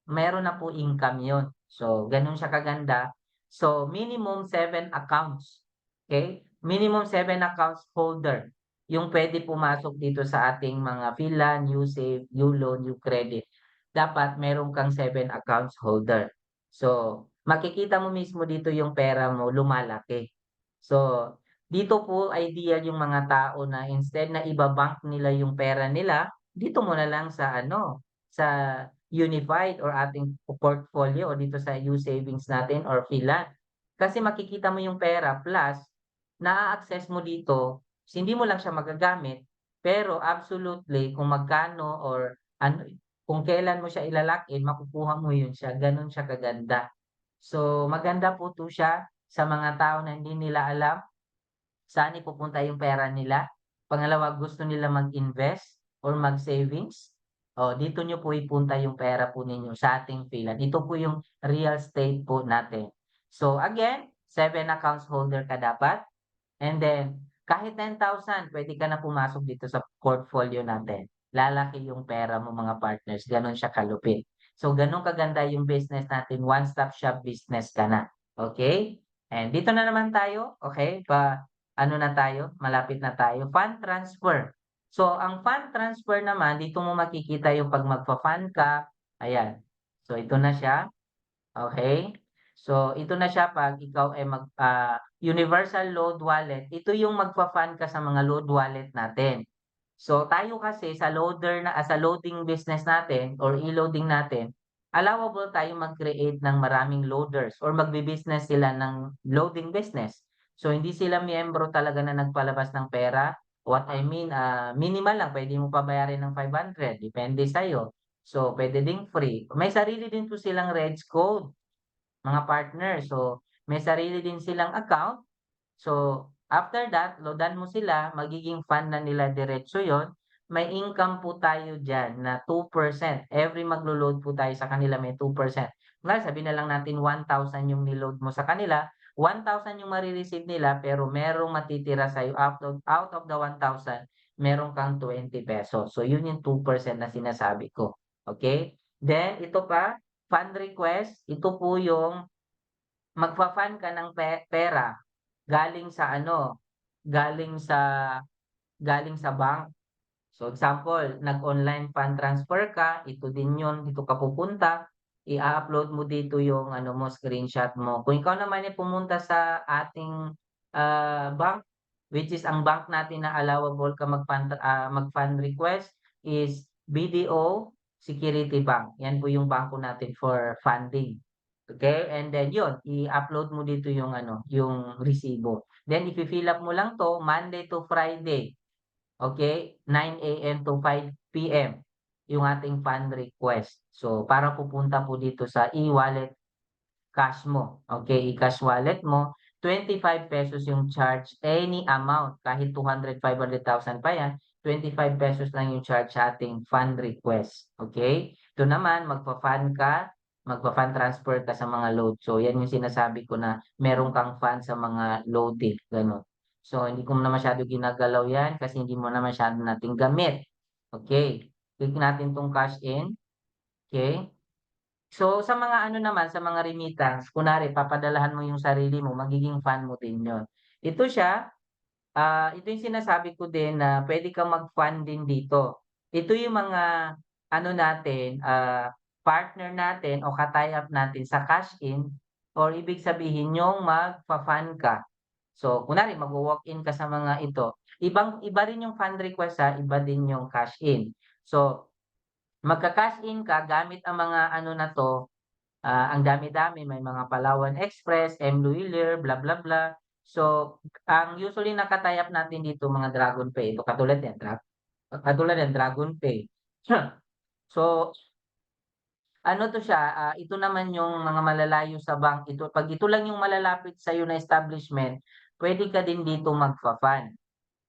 meron na po income yun. So, gano'n siya kaganda. So, minimum 7 accounts, okay? Minimum 7 accounts holder yung puwede pumasok dito sa ating mga PhilLand, U-Save, U-Loan, U-Credit. Dapat meron kang 7 accounts holder. So, makikita mo mismo dito yung pera mo lumalaki. So, dito po ideal yung mga tao na instead na iba-bank nila yung pera nila, dito mo na lang sa ano, sa Unified or ating portfolio o dito sa U-Savings natin or PhilHealth. Kasi makikita mo yung pera plus naa-access mo dito, hindi mo lang siya magagamit, pero absolutely kung magkano or ano, kung kailan mo siya ila-lock-in, makukuha mo yun siya, gano'n siya kaganda. So, maganda po 'to siya sa mga tao na hindi nila alam saan ipupunta yung pera nila. Pangalawa, gusto nila mag-invest or mag-savings, dito niyo po ipunta yung pera po ninyo sa ating PhilHealth. Ito po yung real estate po natin. So again, 7 accounts holder ka dapat and then kahit 10,000 puwede ka na pumasok dito sa portfolio natin. Lalaki yung pera mo mga partners, gano'n siya kalupit. So gano'n kaganda yung business natin, one-stop shop business ka na, okey? And dito na naman tayo, okey, ano na tayo, malapit na tayo, fund transfer. So, ang fund transfer naman, dito mo makikita yung 'pag magfa-fund ka, ayan. So, ito na siya, okay. So, ito na siya 'pag ikaw ay universal load wallet, ito yung magfa-fund ka sa mga load wallet natin. So, tayo kasi sa loading business natin or e-loading natin, allowable tayong mag-create ng maraming loaders or magbi-business sila ng loading business. So, hindi sila miyembro talaga na nagpalabas ng pera. What I mean, minimal lang, puwede mo pa bayarin ng 500, depende sa'yo. So, puwede ding free. May sarili din po silang Reg code, mga partner. So, may sarili din silang account. So, after that, loadan mo sila, magiging fund na nila diretso yon. May income po tayo diyan na 2%. Every maglo-load po tayo sa kanila may 2%. sabihin na lang natin 1,000 yung niload mo sa kanila, 1,000 yung mare-receive nila pero merong matitira sa'yo out of the 1,000 meron kang ₱20. So yun yung 2% na sinasabi ko, okey? Then ito pa, fund request, ito po yung magfa-fund ka ng pera galing sa ano, galing sa galing sa bank. So example, nag-online fund transfer ka, ito din yun, dito ka pupunta, i-a-upload mo dito yung ano mo, screenshot mo. Kung ikaw naman ay pumunta sa ating, bank, which is ang bank natin na allowable ka mag-fund request is BDO Security Bank. Yan po yung bangko natin for funding. Okay, and then yun, i-upload mo dito yung ano, yung resibo. Then ifi-fill up mo lang 'to Monday to Friday. Okay, 9 AM to 5 PM yung ating fund request. So, para pupunta po dito sa e-wallet cash mo, okay, i-cash wallet mo, ₱25 yung charge, any amount, kahit 200, 500,000 pa yan, ₱25 lang yung charge sa ating fund request, okay? Ito naman, magfa-fund transfer ka sa mga load. So, yan yung sinasabi ko na meron kang fund sa mga loading, gano'n. So, hindi ko na masyado ginagalaw yan kasi hindi mo na masyado nating gamit. Okay, click natin 'tong cash in, okay. So, sa mga ano naman, sa mga remittance, kunwari papadalahan mo yung sarili mo, magiging fan mo din yun. Ito siya, ito yung sinasabi ko din na puwede kang mag-fund din dito. Ito yung mga ano natin, partner natin o ka-tie up natin sa cash in or ibig sabihin yung magfa-fund ka. So, kunwari magwo-walk-in ka sa mga ito, iba rin yung fund request, iba din yung cash in. So, magka-cash in ka gamit ang mga ano na 'to. Ang dami-dami, may mga Palawan Express, M. Luilier, bla bla bla. So, ang usually naka-tie up natin dito mga Dragon Pay, ito katulad yan Dragon Pay. So, ano 'to siya, ito naman yung mga malalayo sa bank, 'pag ito lang yung malalapit sa'yo na establishment, puwede ka din dito magfa-fund,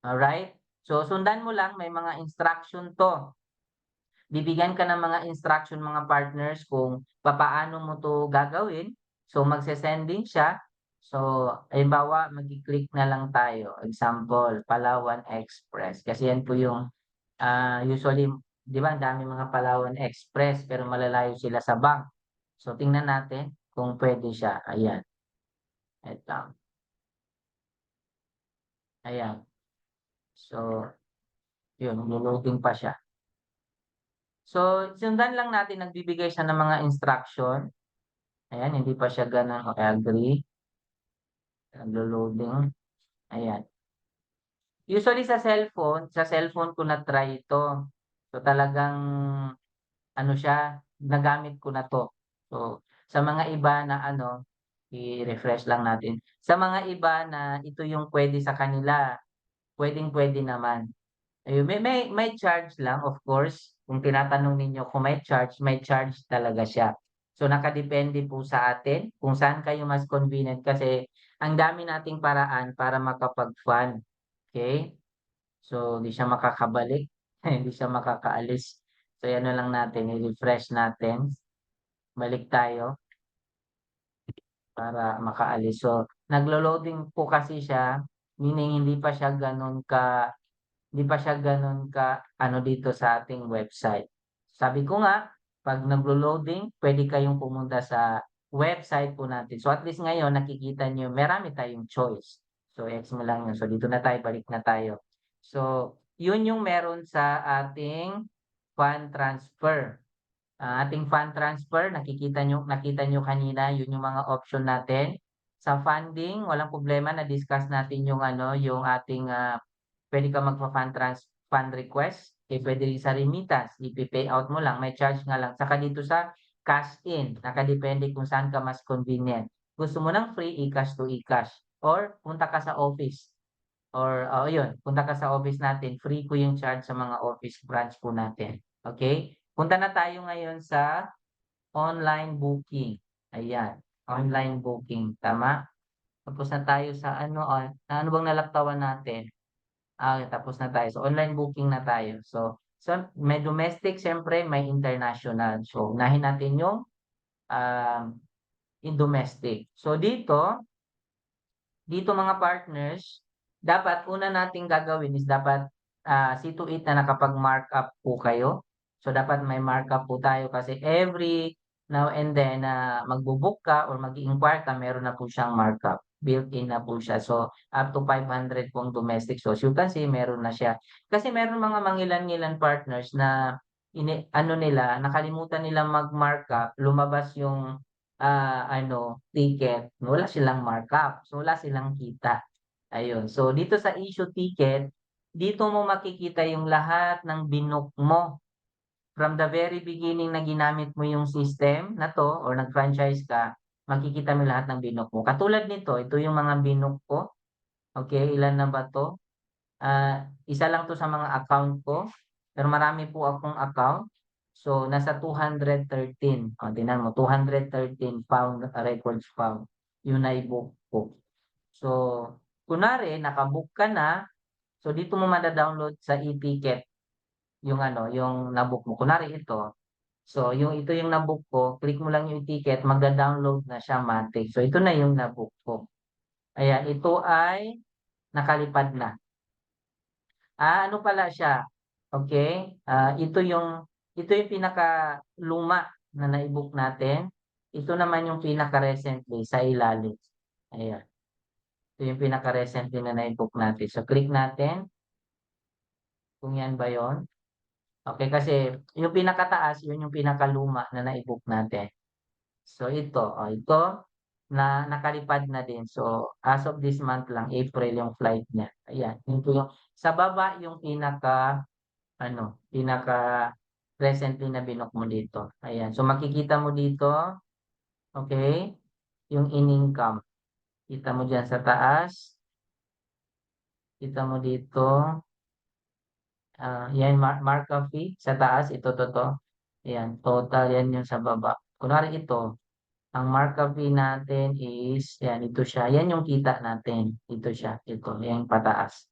alright? So, sundan mo lang, may mga instruction 'to. Bibigyan ka ng mga instruction mga partners kung papaano mo 'to gagawin. So, magse-send din siya. So, halimbawa magki-click na lang tayo, example, Palawan Express kasi yan po yung, usually 'di ba ang daming mga Palawan Express pero malalayo sila sa bank. So, tingnan natin kung puwede siya, ayan, eto, ayan. So, yun lo-loading pa siya. So, sundan lang natin nagbibigay siya ng mga instruction. Ayan, hindi pa siya gano'n, okey, agree, naglo-loading, ayan. Usually sa cellphone ko na-try ito. So, talagang ano siya, nagamit ko na 'to. So, sa mga iba na ano, i-refresh lang natin. Sa mga iba na ito yung puwede sa kanila, puwedeng-puwede naman. Ayun, may charge lang of course, kung tinatanong ninyo kung may charge talaga siya. So, nakadepende po sa atin kung saan kayo mas convenient kasi ang dami nating paraan para makapag-fund, okey? So, hindi siya makakabalik, hindi siya makakaalis. So, i-ano lang natin, i-refresh natin, balik tayo para makaalis. So, naglo-loading po kasi siya, meaning hindi pa siya gano'n ka-ano dito sa ating website. Sabi ko nga, 'pag naglo-loading puwede kayong pumunta sa website po natin. So, at least ngayon nakikita niyo marami tayong choice. So, i-X mo lang 'yun. So, dito na tayo, balik na tayo. So, 'yun yung meron sa ating fund transfer. Ating fund transfer nakita niyo kanina 'yun yung mga option natin. Sa funding walang problema na-discuss natin yung ano, yung ating, puwede kang fund request, puwede rin sa remittance, ipe-payout mo lang, may charge nga lang. Saka dito sa cash in, nakadepende kung saan ka mas convenient. Gusto mo ng free, e-cash to e-cash or punta ka sa office or oo, 'yun, punta ka sa office natin, free po yung charge sa mga office branch po natin, okey? Punta na tayo ngayon sa online booking, ayan, online booking, tama? Tapos na tayo sa ano, ano bang nalaktawan natin? Tapos na tayo. So, online booking na tayo. So, may domestic siyempre, may international. So, unahin natin yung in domestic. So dito mga partners, dapat una nating gagawin is dapat, see to it na nakapag-markup po kayo. So dapat may markup po tayo kasi every now and then na magbo-book ka or mag-i-inquire ka, meron na po siyang markup. Built-in na po siya. So up to 500 pong domestic. So as you can see, meron na siya. Kasi meron mga mangilan-ngilan partners na ano nila, nakalimutan nilang mag-markup, lumabas yung ticket, wala silang markup. So, wala silang kita. Ayun. So, dito sa issue ticket, dito mo makikita yung lahat ng binook mo. From the very beginning na ginamit mo yung system na 'to or nag-franchise ka, makikita mo lahat ng binook mo. Katulad nito, ito yung mga binook ko. Okay, ilan na ba 'to? Isa lang 'to sa mga account ko, pero marami po akong account. So, nasa 213, tingnan mo, 213 pound records found yung nai-book ko. So, kunwari naka-book ka na, so dito mo mada-download sa e-ticket yung yung na-book mo. Kunwari ito, so ito yung na-book ko, click mo lang yung ticket, magda-download na siya matic. So, ito na yung na-book ko. Ayan, ito ay nakalipad na. Ano pala siya, okay, ito yung pinakaluma na nai-book natin. Ito naman yung pinaka-recently sa ilalim. Ayan, ito yung pinaka-recently na nai-book natin. So, click natin kung yan ba yon. Okay, kasi yung pinakataas, yun yung pinakaluma na nai-book natin. So, ito na nakalipad na din. So, as of this month lang, April yung flight niya. Ayan, yun po yung sa baba yung pinaka-recently na binook mo dito. Ayan. So, makikita mo dito, okay, yung in-income. Kita mo dyan sa taas. Kita mo dito. Yan, markup fee sa taas. Ito, to. Ayan, total yan yung sa baba. Kunwari ito, ang markup fee natin is, yan, ito siya. Yan yung kita natin. Ito siya. Ito, yan pataas.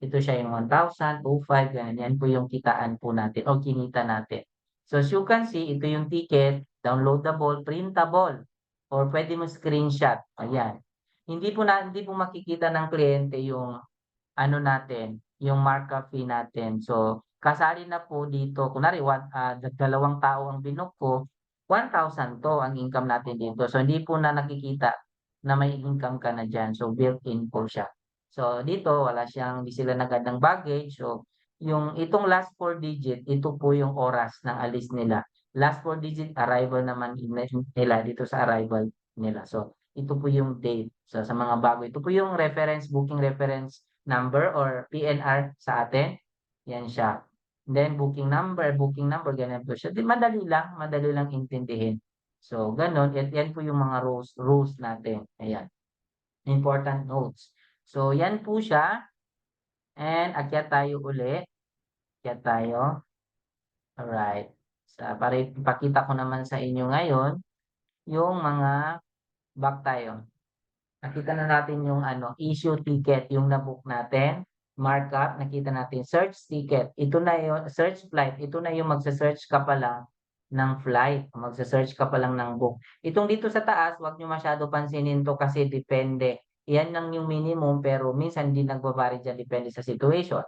Ito siya yung 1,000, 2,500, ganyan. Yan po yung kitaan po natin o kinita natin. So, as you can see, ito yung ticket, downloadable, printable, or pwede mo screenshot. Ayan. Hindi po makikita ng kliyente yung natin, yung markup fee natin. So, kasali na po dito, kunwari, 2 tao ang binook ko, 1,000 to ang income natin dito. So, hindi po na nakikita na may income ka na dyan. So, built-in po siya. So, dito, hindi sila nag-add ng baggage. So, itong last 4 digit, ito po yung oras ng alis nila. Last 4 digit, arrival naman nila dito sa arrival nila. So, ito po yung date. So, sa mga bago, ito po yung booking reference number or PNR sa atin. Yan siya. Then, booking number, ganyan po siya. Madali lang intindihin. So, ganun. Yan po yung mga rules natin. Ayan. Important notes. So, yan po siya. And, akyat tayo uli. Akyat tayo. Alright. Para ipakita ko naman sa inyo ngayon, yung mga back tayo. Nakita na natin yung issue ticket, yung na-book natin. Markup, nakita natin. Search ticket, ito na yung search flight. Ito na yung magsa-search ka pa lang ng flight. Magsa-search ka pa lang ng book. Itong dito sa taas, wag nyo masyado pansinin to kasi depende. Yan lang yung minimum pero minsan hindi nagbabari dyan, depende sa situation.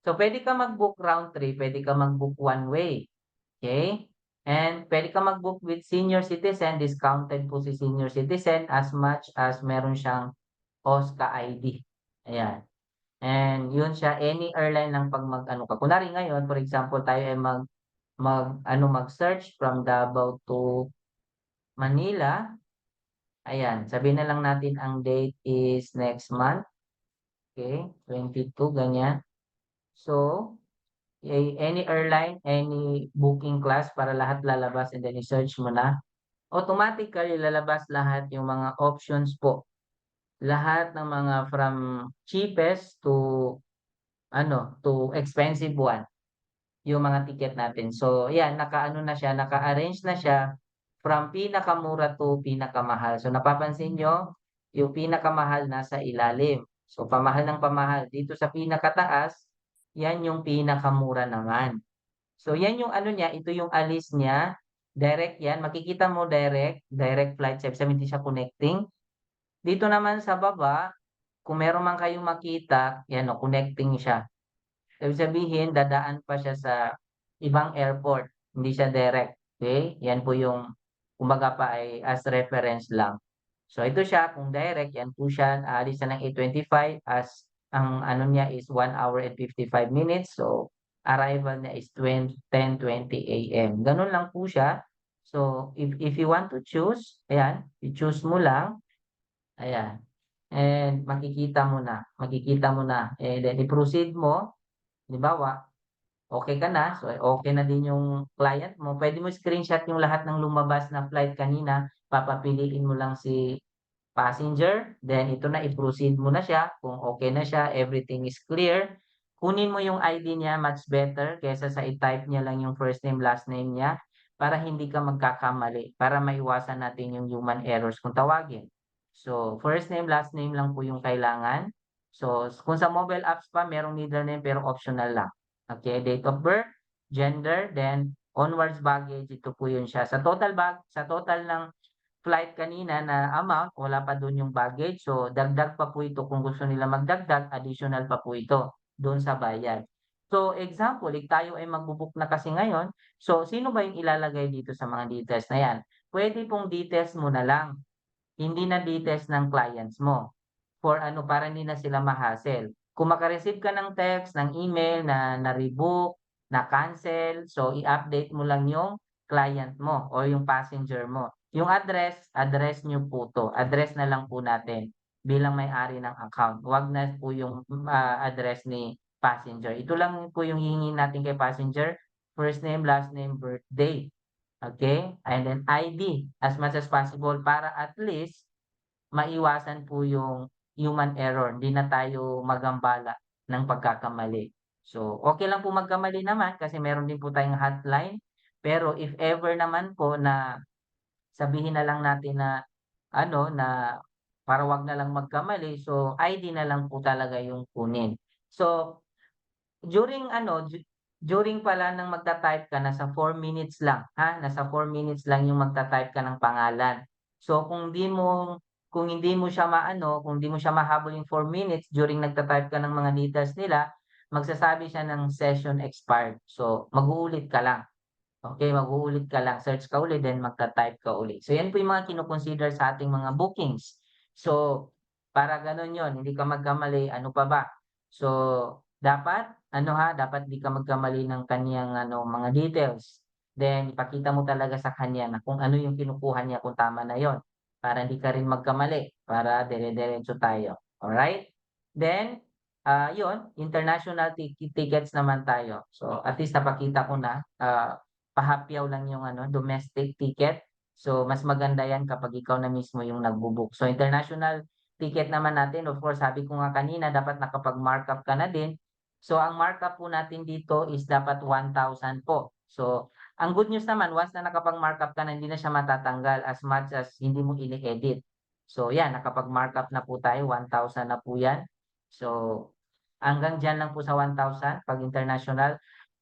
So, pwede ka mag-book round trip, pwede ka mag-book one way. Okay? And pwede ka mag-book with senior citizen, discounted po si senior citizen as much as meron siyang OSCA ID. Ayan. And yun siya, any airline lang pag ka. Kunwari ngayon, for example, tayo ay mag-search from Davao to Manila. Ayan, sabihin na lang natin ang date is next month. Okay, 22, ganyan. So, any airline, any booking class para lahat lalabas and then i-search mo na. Automatically lalabas lahat yung mga options po. Lahat ng mga from cheapest to expensive one, yung mga ticket natin. So, yan, naka-arrange na siya from pinakamura to pinakamahal. So, napapansin nyo, yung pinakamahal nasa ilalim. So, pamahal ng pamahal. Dito sa pinakataas, yan yung pinakamura naman. So, yan yung niya, ito yung alis niya. Direct yan, makikita mo direct flight type sa hindi siya connecting. Dito naman sa baba, kung meron man kayong makita, yan o, connecting siya. Ibig sabihin, dadaan pa siya sa ibang airport, hindi siya direct. Okay? Yan po yung, kumbaga pa ay as reference lang. So ito siya, kung direct, yan po siya, aalis na ng 8:25 as ang ano niya is 1 hour and 55 minutes. So arrival niya is 10:20 AM. Ganun lang po siya. So if you want to choose, ayan, i-choose mo lang, ayan. And makikita mo na. And then i-proceed mo, halimbawa, okay ka na, so okay na din yung client mo, puwede mo screenshot yung lahat ng lumabas na flight kanina, papapiliin mo lang si passenger, then ito na i-proceed mo na siya, kung okay na siya, everything is clear, kunin mo yung ID niya much better kaysa sa i-type niya lang yung first name, last name niya, para hindi ka magkakamali, para maiwasan natin yung human errors kung tawagin. So, first name, last name lang po yung kailangan. So, kung sa mobile apps pa merong middle name pero optional lang. Okay, date of birth, gender, then onwards baggage, ito po yun siya. Sa total ng flight kanina na amount, wala pa dun yung baggage. So, dagdag pa po ito kung gusto nila magdagdag, additional pa po ito dun sa bayad. So, example, tayo ay magbo na kasi ngayon. So, sino ba yung ilalagay dito sa mga details na yan? Pwede pong details mo na lang, hindi na details ng clients mo. For ano, para hindi na sila ma-hassle. Kung maka-receive ka ng text, ng email na na-rebook, na-cancel, so i-update mo lang yung client mo o yung passenger mo. Yung address niyo po 'to, address na lang po natin bilang may-ari ng account. Wag na po yung, address ni passenger. Ito lang po yung hihingin natin kay passenger, first name, last name, birthday, okay? And then ID as much as possible para at least maiwasan po yung human error, hindi na tayo magambala ng pagkakamali. So, okay lang po magkamali naman kasi meron din po tayong hotline, pero if ever naman po na sabihin na lang natin na ano, na para 'wag na lang magkamali, so ID na lang po talaga yung kunin. So, during ano, during pala ng magta-type ka nasa 4 minutes lang, ha, nasa 4 minutes lang yung magta-type ka ng pangalan. So kung hindi mo siya maano, kung hindi mo siya mahabol yung 4 minutes during nagta-type ka ng mga details nila, magsasabi siya ng session expired. So mag-uulit ka lang. Okay, mag-uulit ka lang, search ka uli, then magta-type ka uli. So, yan po yung mga kino-consider sa ating mga bookings. So, para gano'n yon, hindi ka magkamali, ano pa ba? So, dapat ano ha, dapat di ka magkamali ng kaniyang ano, mga details. Then ipakita mo talaga sa kanya na kung ano yung kinukuha niya, kung tama na yon, para hindi ka rin magkamali, para dire-diretso tayo, alright? Then, 'yun, international tickets naman tayo. So, at least napakita ko na, pahapyaw lang yung ano, domestic ticket. So, mas maganda yan kapag ikaw na mismo yung nagbo-book. So, international ticket naman natin, of course, sabi ko nga kanina, dapat nakapag-markup ka na din. So, ang markup po natin dito is dapat 1,000 po. So, ang good news naman, once na nakapag-markup ka na, hindi na siya matatanggal as much as hindi mo ini-edit. So, yan, nakapag-markup na po tayo, 1,000 na po yan. So, hanggang diyan lang po sa 1,000 'pag international.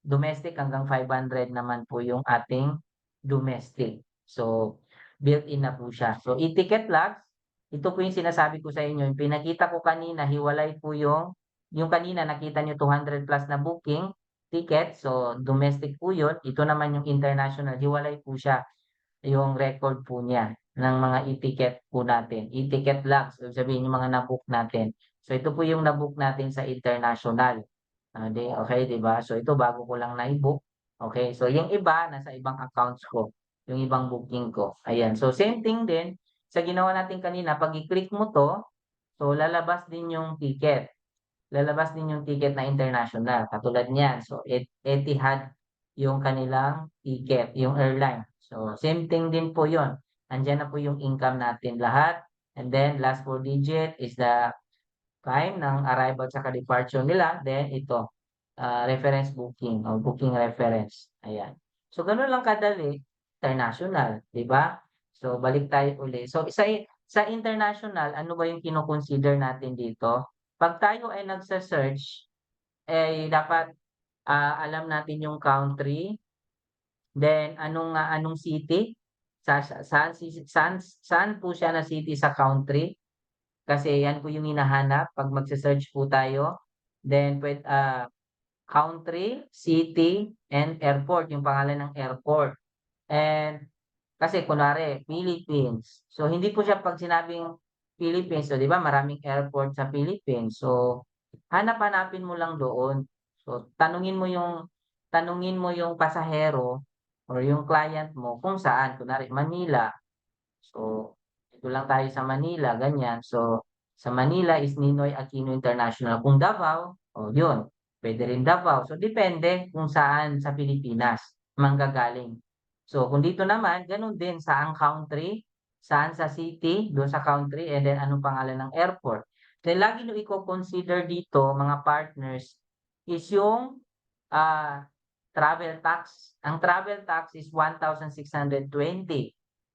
Domestic hanggang 500 naman po yung ating domestic. So, built-in na po siya. So, e-ticket logs, ito po yung sinasabi ko sa inyo, yung pinakita ko kanina, hiwalay po yung kanina nakita niyo 200 plus na booking ticket, so domestic po yun. Ito naman yung international, hiwalay po siya yung record po niya ng mga e-ticket po natin. E-ticket logs, ibig sabihin yung mga na-book natin. So, ito po yung na-book natin sa international. Okay, 'di ba? So, ito bago ko lang nai-book. Okay, so yung iba nasa ibang accounts ko, yung ibang booking ko, ayan. So, same thing din sa ginawa natin kanina, 'pag i-click mo 'to, so lalabas din yung ticket. Lalabas din yung ticket na international, katulad niyan. So, Etihad yung kanilang ticket, yung airline. So, same thing din po yon. Andiyan na po yung income natin lahat. And then, last 4 digit is the time ng arrival tsaka departure nila. Then, ito, reference booking o booking reference. Ayan. So, ganun lang kadali, international, di ba? So, balik tayo uli. So, sa international, ano ba yung kino-consider natin dito? 'Pag tayo ay nagse-search, eh, dapat, alam natin yung country Then anong city? Saan po siya na city sa country? Kasi yan po yung hinahanap 'pag magse-search po tayo. Then country, city, and airport, yung pangalan ng airport. And kasi kunwari Philippines, so hindi po siya 'pag sinabing Philippines, so 'di ba maraming airport sa Philippines. So hanap-hanapin mo lang doon. So tanungin mo yung pasahero or yung client mo kung saan, kunwari Manila. So, dito lang tayo sa Manila, ganyan. So, sa Manila is Ninoy Aquino International. Kung Davao, o yun, pwede rin Davao. So, depende kung saan sa Pilipinas manggagaling. So, kung dito naman, ganun din, saang country, saan sa city, doon sa country, and then anong pangalan ng airport. Then, lagi nyo i-consider dito, mga partners, is yung ah, travel tax. Ang travel tax is 1,620.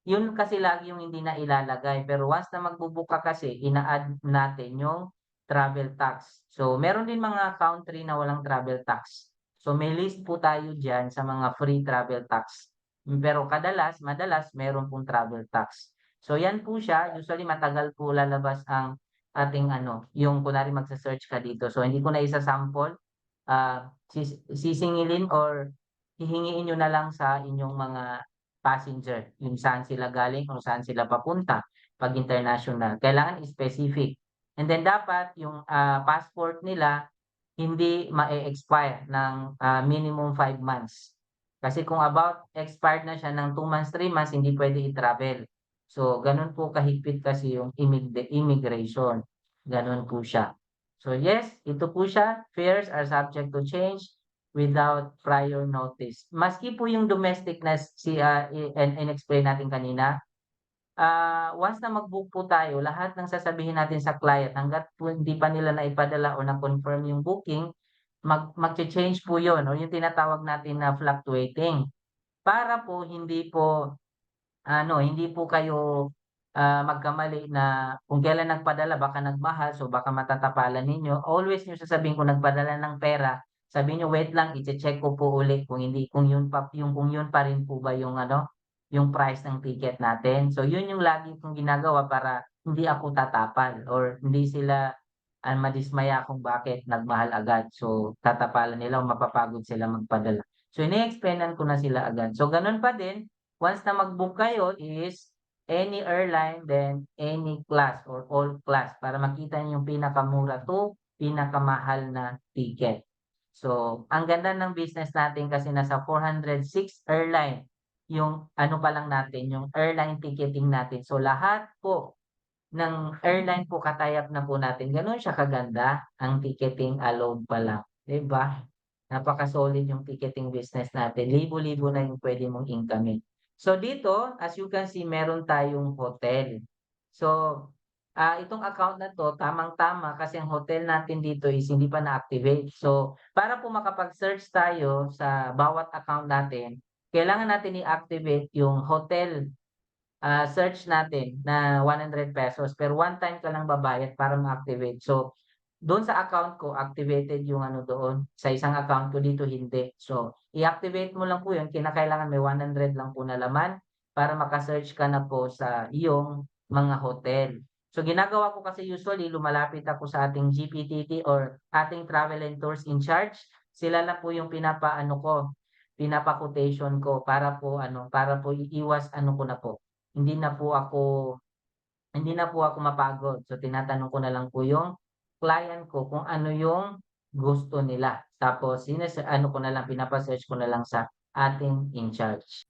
Yun kasi lagi yung hindi na ilalagay, pero once na magbo ka kasi ina-add natin yung travel tax. So, meron din mga country na walang travel tax. So, may list po tayo diyan sa mga free travel tax. Pero madalas meron pong travel tax. So, yan po siya, usually matagal po lalabas ang ating yung kunwari magse-search ka dito. So, hindi ko na isa-sample, sisingilin or hihingiin niyo na lang sa inyong mga passenger, yung saan sila galing, kung saan sila papunta 'pag international. Kailangan specific. And then dapat yung, passport nila hindi ma-e-expire ng, minimum 5 months. Kasi kung about expired na siya ng 2 months, 3 months, hindi puwede i-travel. So, gano'n po kahigpit kasi yung immigration, gano'n po siya. So, yes, ito po siya, fares are subject to change without prior notice. Maski po yung domestic na in-explain natin kanina, once na mag-book po tayo, lahat ng sasabihin natin sa client hangga't po hindi pa nila naipadala o na-confirm yung booking, magche-change po yun o yung tinatawag natin na fluctuating. Para po hindi po kayo, magkamali na kung kailan nagpadala baka nagmahal, so baka matatapalan ninyo. Always niyo sasabihin kung nagpadala ng pera, sabihin niyo, "Wait lang, iche-check ko po uli kung hindi kung yun pa rin po ba yung yung price ng ticket natin." So yun yung lagi kong ginagawa para hindi ako tatapal or hindi sila, madismaya kung bakit nagmahal agad. So tatapalan nila o mapapagod sila magpadala. So ini-explainan ko na sila agad. So ganun pa din, once na mag-book kayo is any airline, then any class or all class para makita niyo yung pinakamura to pinakamahal na ticket. So, ang ganda ng business natin kasi nasa 406 airline yung pa lang natin, yung airline ticketing natin. So, lahat po ng airline po ka-tie-up na po natin. Gano'n siya kaganda ang ticketing alone pa lang, 'di ba? Napaka-solid yung ticketing business natin. Libo-libo na yung puwede mong income. So dito, as you can see, meron tayong hotel. So, itong account na 'to tamang-tama kasi ang hotel natin dito is hindi pa na-activate. So, para po makapag-search tayo sa bawat account natin, kailangan natin i-activate yung hotel search natin na ₱100 pero one time ka lang babayad para ma-activate. So, do'n sa account ko activated yung doon, sa isang account ko dito hindi. So, i-activate mo lang po 'yun, kinakailangan may 100 lang po na laman para maka-search ka na po sa iyong mga hotel. So, ginagawa ko kasi usually lumalapit ako sa ating GPTT or ating travel and tours in charge. Sila na po yung pinapa-quotation ko para po iiwas ko na po, hindi na po ako hindi na po ako mapagod. So, tinatanong ko na lang po yung client ko kung ano yung gusto nila. Tapos ko na lang, pinapa-search ko na lang sa ating in charge.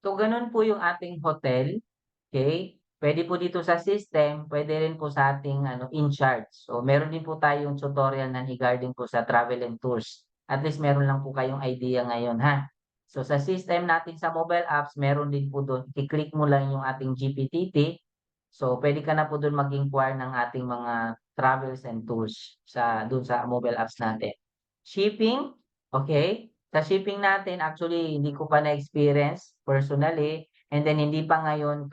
So, gano'n po yung ating hotel, okay. Puwede po dito sa system, puwede rin po sa ating in charge. So, meron din po tayong tutorial na regarding po sa travel and tours. At least meron lang po kayong idea ngayon, ha. So, sa system natin sa mobile apps, meron din po do'n, i-click mo lang yung ating GPTT. So, puwede ka na po do'n mag-inquire ng ating mga travels and tours do'n sa mobile apps natin. Shipping, okay. Sa shipping natin actually hindi ko pa na-experience personally and then hindi pa ngayon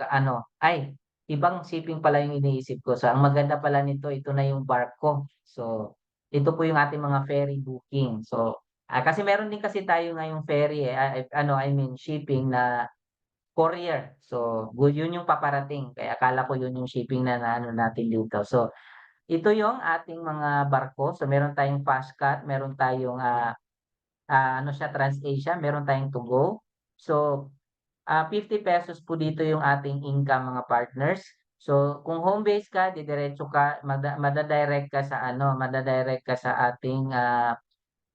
ibang shipping pala yung iniisip ko. So, ang maganda pala nito, ito na yung barko. So, ito po yung ating mga ferry booking. So, Kasi meron din kasi tayo ngayong ferry, ano, I mean shipping na courier. So, yun yung paparating kaya akala ko yun yung shipping na naano natin dito. So, ito yung ating mga barko. So, meron tayong Fastcat, meron tayong, ano siya, TransAsia, meron tayong To Go. So, ₱50 po dito yung ating income mga partners. So, kung home base ka, didiretso ka, mada-direct ka sa ano, mada-direct ka sa ating,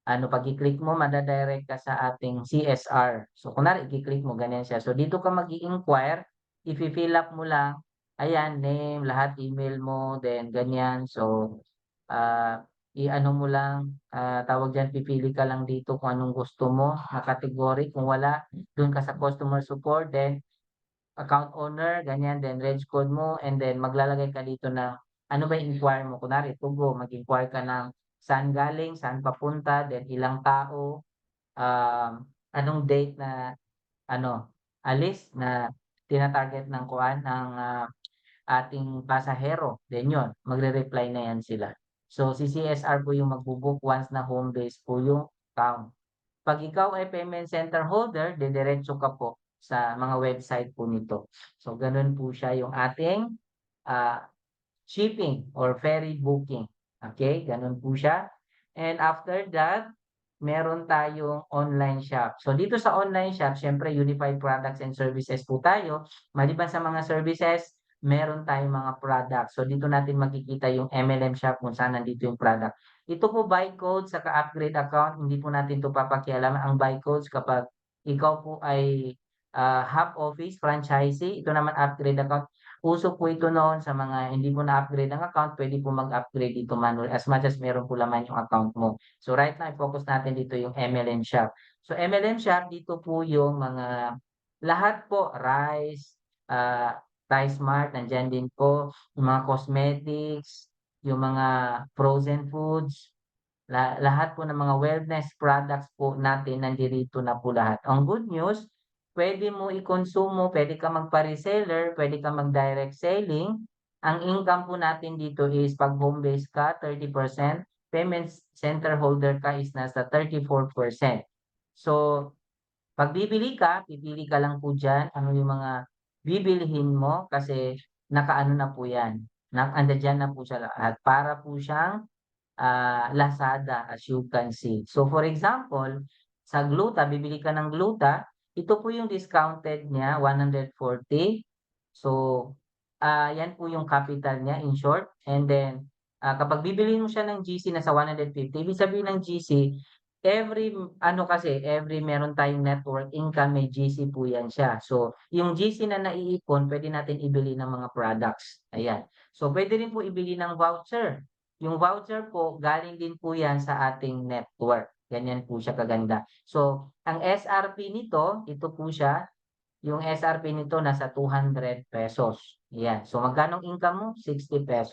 ano, pag-i-click mo mada-direct ka sa ating CSR. So, kunwari i-click mo ganyan siya. So, dito ka mag-i-inquire, ifi-fill up mo lang, ayan, name, lahat, email mo, then ganyan. So, i-ano mo lang, tawag diyan, pipili ka lang dito kung anong gusto mo na category. Kung wala, dun ka sa customer support, then account owner, ganyan, then reg code mo, and then maglalagay ka dito ng ano ba i-inquire mo. Kunwari, Tugo, mag-inquire ka ng saan galing, saan papunta, then ilang tao, anong date na ano, alis na tina-target ng kuwan ng, ating pasahero, then yun, magre-reply na yan sila. So, si CSR po yung magbo-book once na home base po yung town. 'Pag ikaw ay payment center holder, didiretso ka po sa mga website po nito. So, gano'n po siya yung ating, ah, shipping or ferry booking, okay, gano'n po siya. And after that, meron tayong online shop. So, dito sa online shop siyempre unified products and services po tayo. Maliban sa mga services, meron tayong mga products. So, dito natin makikita yung MLM shop kung saan nandito yung product. Ito po buy code saka upgrade account, hindi po natin 'to papakialaman. Ang buy codes kapag ikaw po ay, half office, franchisee, ito naman upgrade account. Uso po ito noon sa mga hindi po na-upgrade ang account, puwede po mag-upgrade dito manual as much as meron po laman yung account mo. So, right now i-focus natin dito yung MLM shop. So, MLM shop dito po yung mga lahat po rice, Rice Mart nandiyan din po, yung mga cosmetics, yung mga frozen foods, lahat po ng mga wellness products po natin nandirito na po lahat. Ang good news, puwede mo ikonsumo, puwede kang magpa-reseller, puwede kang mag-direct selling. Ang income po natin dito is 'pag home base ka 30%, payment center holder ka is nasa 34%. So, 'pag bibili ka, pipili ka lang po diyan ano yung mga bibilhin mo kasi nakaano na po 'yan, andiya-diyan na po siya lahat para po siyang Lazada as you can see. So for example, sa gluta, bibili ka ng gluta, ito po yung discounted niya, 140. So, yan po yung capital niya in short. And then, kapag bibili mo siya ng GC nasa 150, ibig sabihin ng GC, ano kasi, every meron tayong network income, may GC po yan siya. So, yung GC na naiipon, pwede natin ibili ng mga products. Ayan. So, pwede rin po ibili ng voucher. Yung voucher po, galing din po yan sa ating network. Ganyan po siya kaganda. So, ang SRP nito, ito po siya, yung SRP nito nasa ₱200. Yan. So, magkano income mo? ₱60.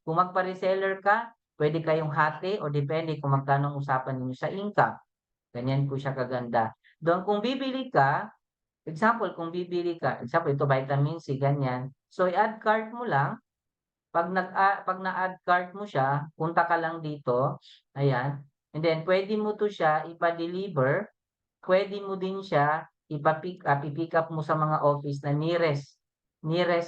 Kung magpa-reseller ka, pwede kayong hati o depende kung magkano ang usapan ninyo sa income. Ganyan po siya kaganda. Doon kung bibili ka, example, kung bibili ka, example, ito vitamin C, ganyan. So, i-add cart mo lang. 'Pag na-add cart mo siya, punta ka lang dito, ayan. And then puwede mo 'to siya ipa-deliver, puwede mo din siya ipa-pick up, i-pick up mo sa mga office na nearest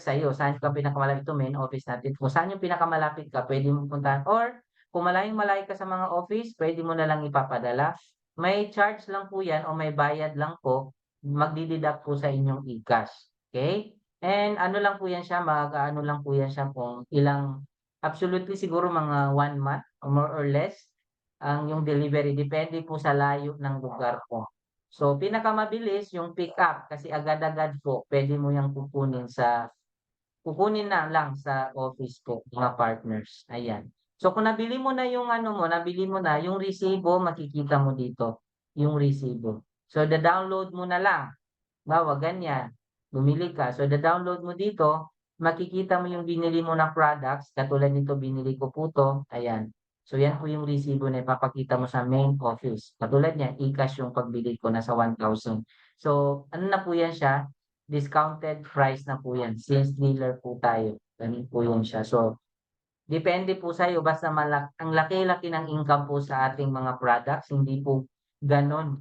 sa'yo. Saan ka pinakamalapit, ito main office natin. Kung saan yung pinakamalapit ka, puwede mong puntahan or kung malayong-malayo ka sa mga office, puwede mo na lang ipapadala. May charge lang po 'yan o may bayad lang po, magde-deduct po sa inyong GCash, okey? And ano lang po 'yan siya, mag-aano lang po 'yan siya kung ilang absolutely siguro mga 1 month or more or less ang yung delivery, depende po sa layo ng lugar po. So, pinakamabilis yung pick up kasi agad-agad po puwede mo yang kukunin na lang sa office po mga partners, ayan. So, kung nabili mo na yung ano mo, nabili mo na yung resibo makikita mo dito, yung resibo. So, da-download mo na lang. Halimbawa ganyan, bumili ka, so da-download mo dito, makikita mo yung binili mo na products, katulad nito binili ko po 'to, ayan. So yan po yung resibo na ipapakita mo sa main office. Katulad niyan, GCash yung pagbili ko nasa 1,000. So ano na po yan siya, discounted price na po yan since dealer po tayo, gano'n po yun siya. So depende po sa'yo basta ang laki-laki ng income po sa ating mga products, hindi po gano'n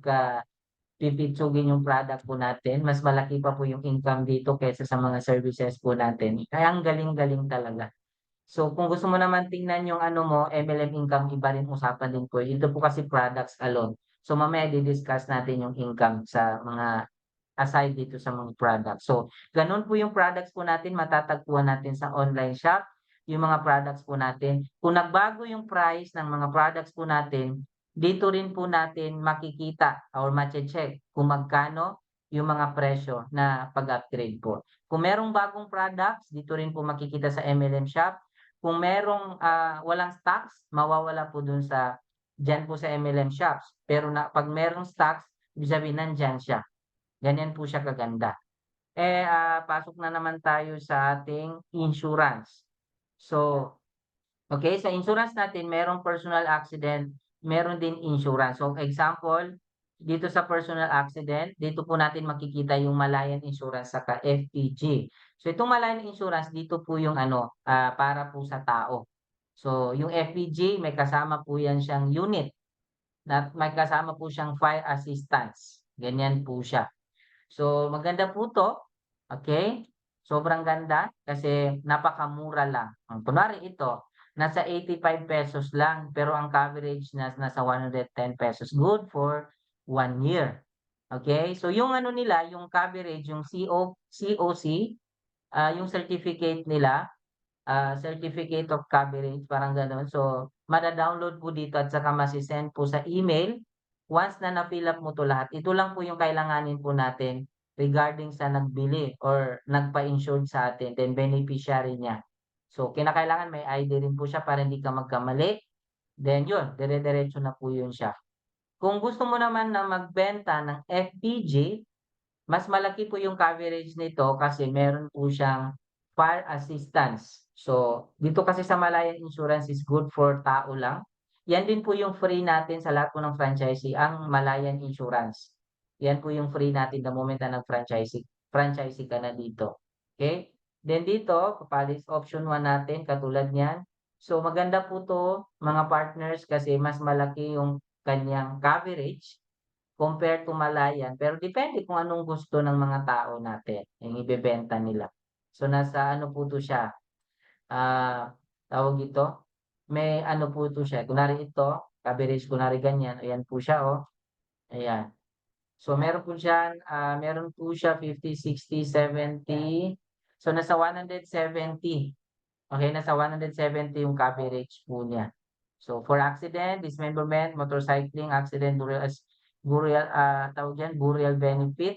pipitsugin yung product po natin, mas malaki pa po yung income dito kaysa sa mga services po natin. Kaya ang galing-galing talaga. So kung gusto mo naman tingnan yung ano mo, MLM income, iba rin usapan din po. Ito po kasi products alone. So mamaya di-discuss natin yung income sa mga aside dito sa mga products. So ganun po yung products po natin, matatagpuan natin sa online shop, yung mga products po natin. Kung nagbago yung price ng mga products po natin, dito rin po natin makikita or mache-check kung magkano yung mga presyo na pag-upgrade po. Kung merong bagong products, dito rin po makikita sa MLM shop. Kung merong walang stocks, mawawala po dun sa diyan po sa MLM shops. Pero 'pag merong stocks, ibig sabihin nandiyan siya. Ganyan po siya kaganda. Pasok na naman tayo sa ating insurance. So, okay, sa insurance natin merong personal accident, meron din insurance. So, example, dito sa personal accident, dito po natin makikita yung Malayan Insurance saka FPG. So, itong Malayan Insurance, dito po yung ano, para po sa tao. So, yung FPG, may kasama po yan siyang unit na may kasama po siyang fire assistance. Ganyan po siya. So, maganda po 'to, okay. Sobrang ganda kasi napakamura lang. Kunwari ito, nasa ₱85 lang pero ang coverage nasa ₱110. Good for 1 year, okay. So, yung ano nila, yung coverage, yung COC, yung certificate nila, certificate of coverage, parang gano'n. So, mada-download po dito at saka mase-send po sa email. Once na na-fill up mo 'to lahat, ito lang po yung kailanganin po natin regarding sa nagbili or nagpa-insured sa atin, then beneficiary niya. So, kinakailangan may ID rin po siya para hindi ka magkamali. Then yun, dire-diretso na po yun siya. Kung gusto mo naman na magbenta ng FPG, mas malaki po yung coverage nito kasi meron po siyang fire assistance. So, dito kasi sa Malayan Insurance is good for tao lang. Yan din po yung free natin sa lahat po ng franchisee, ang Malayan Insurance. Yan po yung free natin the moment na franchisee ka na dito. Okay? Then dito, papalis option 1 natin, katulad niyan. So, maganda po to mga partners kasi mas malaki yung kanyang coverage compare to Malayan, pero depende kung anong gusto ng mga tao natin, yung ibebenta nila. So, nasa ano po 'to siya, tawag dito, may ano po 'to siya, kunwari ito, coverage kunwari ganyan, ayan po siya, oh, ayan. So, meron po siya 50, 60, 70, so nasa 170. Okay, nasa 170 yung coverage po niya. So, for accident, dismemberment, motorcycling accident, tawag diyan, burial benefit,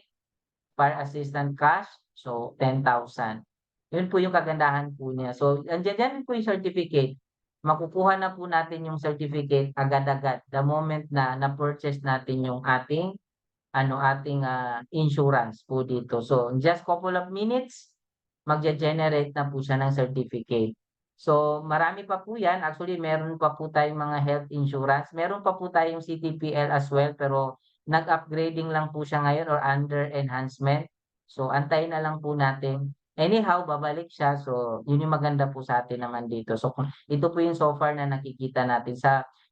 fire assistant cash, so 10,000. Yun po yung kagandahan po niya. So, andiyan diyan po yung certificate. Makukuha na po natin yung certificate agad-agad the moment na na-purchase natin yung ating insurance po dito. So, in just couple of minutes, magge-generate na po siya ng certificate. So, marami pa po 'yan. Actually, meron pa po tayong mga health insurance. Meron pa po tayong CTPL as well, pero nag-upgrading lang po siya ngayon or under enhancement. So, antayin na lang po natin. Anyhow, babalik siya. So, yun yung maganda po sa atin naman dito. So, ito po yung so far na nakikita natin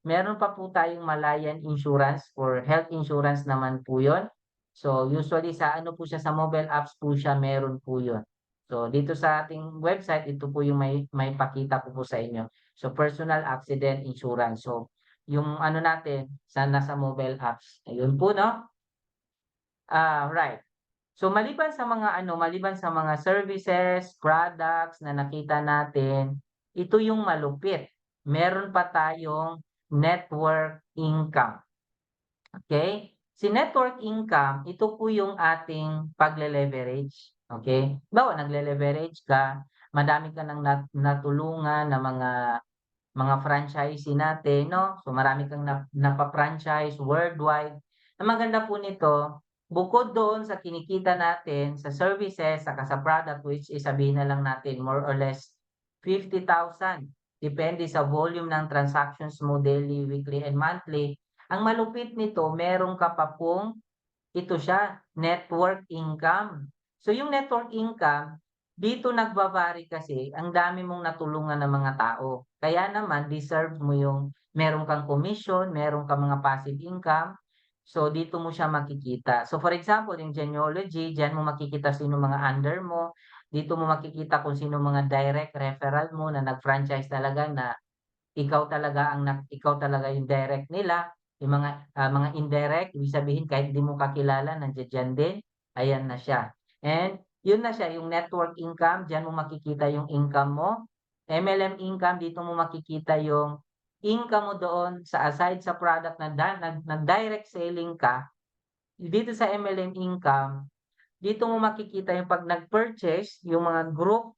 meron pa po tayong Malayan Insurance for health insurance naman po yun. So, usually sa ano po siya, sa mobile apps po siya, meron po yun. So, dito sa ating website, ito po yung may pakita ko po sa inyo. So, personal accident insurance. So, yung ano natin, nasa mobile apps. Ayun po, no? Right. So, maliban sa mga services, products na nakita natin, ito yung malupit. Meron pa tayong network income. Okay? Si network income, ito po yung ating pagle-leverage, okay? Halimbawa, nagle-leverage ka, madami ka ng natulungan na mga franchisee natin, 'no? So, marami kang napa-franchise worldwide. Ang maganda po nito, bukod doon sa kinikita natin sa services saka sa product, which is sabihin na lang natin more or less 50,000, depende sa volume ng transactions mo daily, weekly, and monthly. Ang malupit nito, meron ka pa pong ito siya, network income. So, yung network income, dito nagva-vary kasi ang dami mong natulungan ng mga tao. Kaya naman deserve mo yung meron kang commission, meron kang mga passive income. So, dito mo siya makikita. So, for example, yung genealogy, diyan mo makikita sino mga under mo. Dito mo makikita kung sino mga direct referral mo na nag-franchise talaga na ikaw talaga yung direct nila. Yung mga indirect, ibig sabihin kahit di mo kakilala, nandiya-diyan din, ayan na siya. And yun na siya, yung network income, diyan mo makikita yung income mo. MLM income, dito mo makikita yung income mo doon sa aside sa product na nag-direct selling ka, dito sa MLM income, dito mo makikita yung 'pag nag-purchase, yung mga group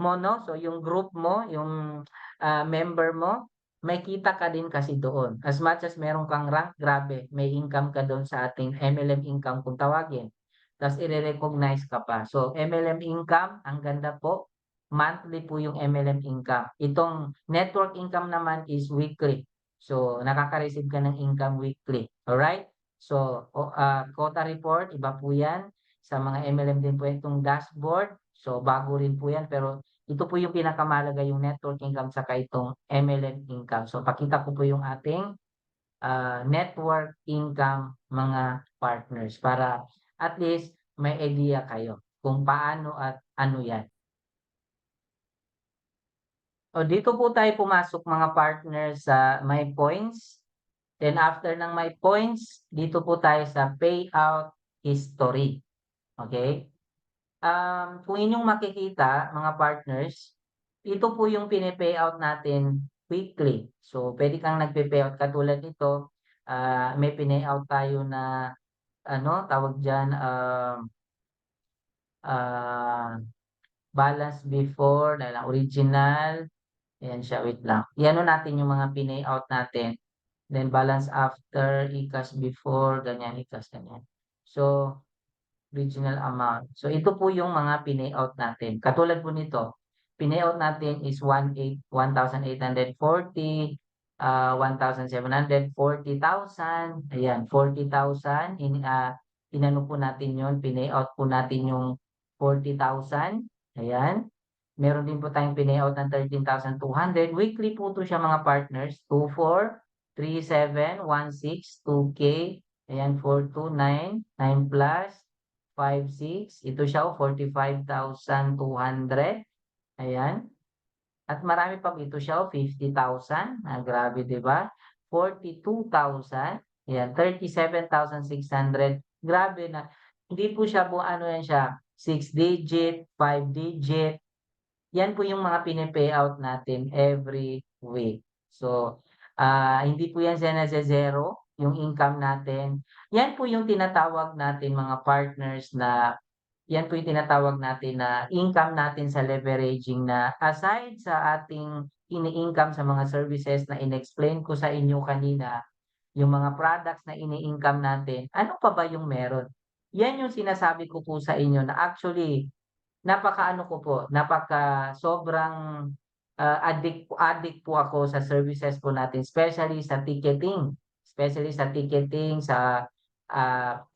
mo 'no, so yung group mo, yung, member mo, makikita ka din kasi doon. As much as meron kang rank, grabe may income ka dun sa ating MLM income kung tawagin. Ta's ire-recognize ka pa. So, MLM income, ang ganda po, monthly po yung MLM income. Itong network income naman is weekly. So, nakaka-receive ka ng income weekly, alright? So, quota report, iba po 'yan. Sa mga MLM din po itong dashboard. So, bago rin po 'yan pero ito po yung pinakamahalaga, yung network income saka itong MLM income. So, pakita ko po yung ating, network income mga partners para at least may idea kayo kung paano at ano 'yan. O dito po tayo pumasok mga partners sa My Points. Then after ng My Points, dito po tayo sa payout history, okey? Kung inyong makikita mga partners, ito po yung pini-payout natin weekly. So, puwede kang nagpe-payout katulad nito, may pinayout tayo na ano, tawag diyan, ah, balance before na original, ayan siya, wait lang. I-ano natin yung mga pinayout natin, then balance after, e-cash before, ganyan, e-cash, ganyan. So, original amount. So, ito po yung mga pinayout natin. Katulad po nito, pinayout natin is 1,840, 1,700, 40,000, ayan, 40,000, inano po natin yun, pinayout po natin yung 40,000, ayan. Meron din po tayong pinayout ng 13,200. Weekly po 'to siya mga partners, 24, 37, 16, 2K, ayan, 429, 9 plus, 56, ito siya, 45,200, ayan. At marami pang ito siya, 50,000, grabe 'di ba? 42,000, ayan, 37,600, grabe na hindi po siya ano yan siya, 6 digit, 5 digit, yan po yung mga pini-payout natin every week. So, hindi po yan siya nase-zero, yung income natin. Yan po yung tinatawag natin mga partners na yan po yung tinatawag natin na income natin sa leveraging na aside sa ating ini-income sa mga services na in-explain ko sa inyo kanina, yung mga products na ini-income natin, ano pa ba yung meron? Yan yung sinasabi ko po sa inyo na actually napakaano ko po, sobrang, addict po ako sa services po natin, especially sa ticketing,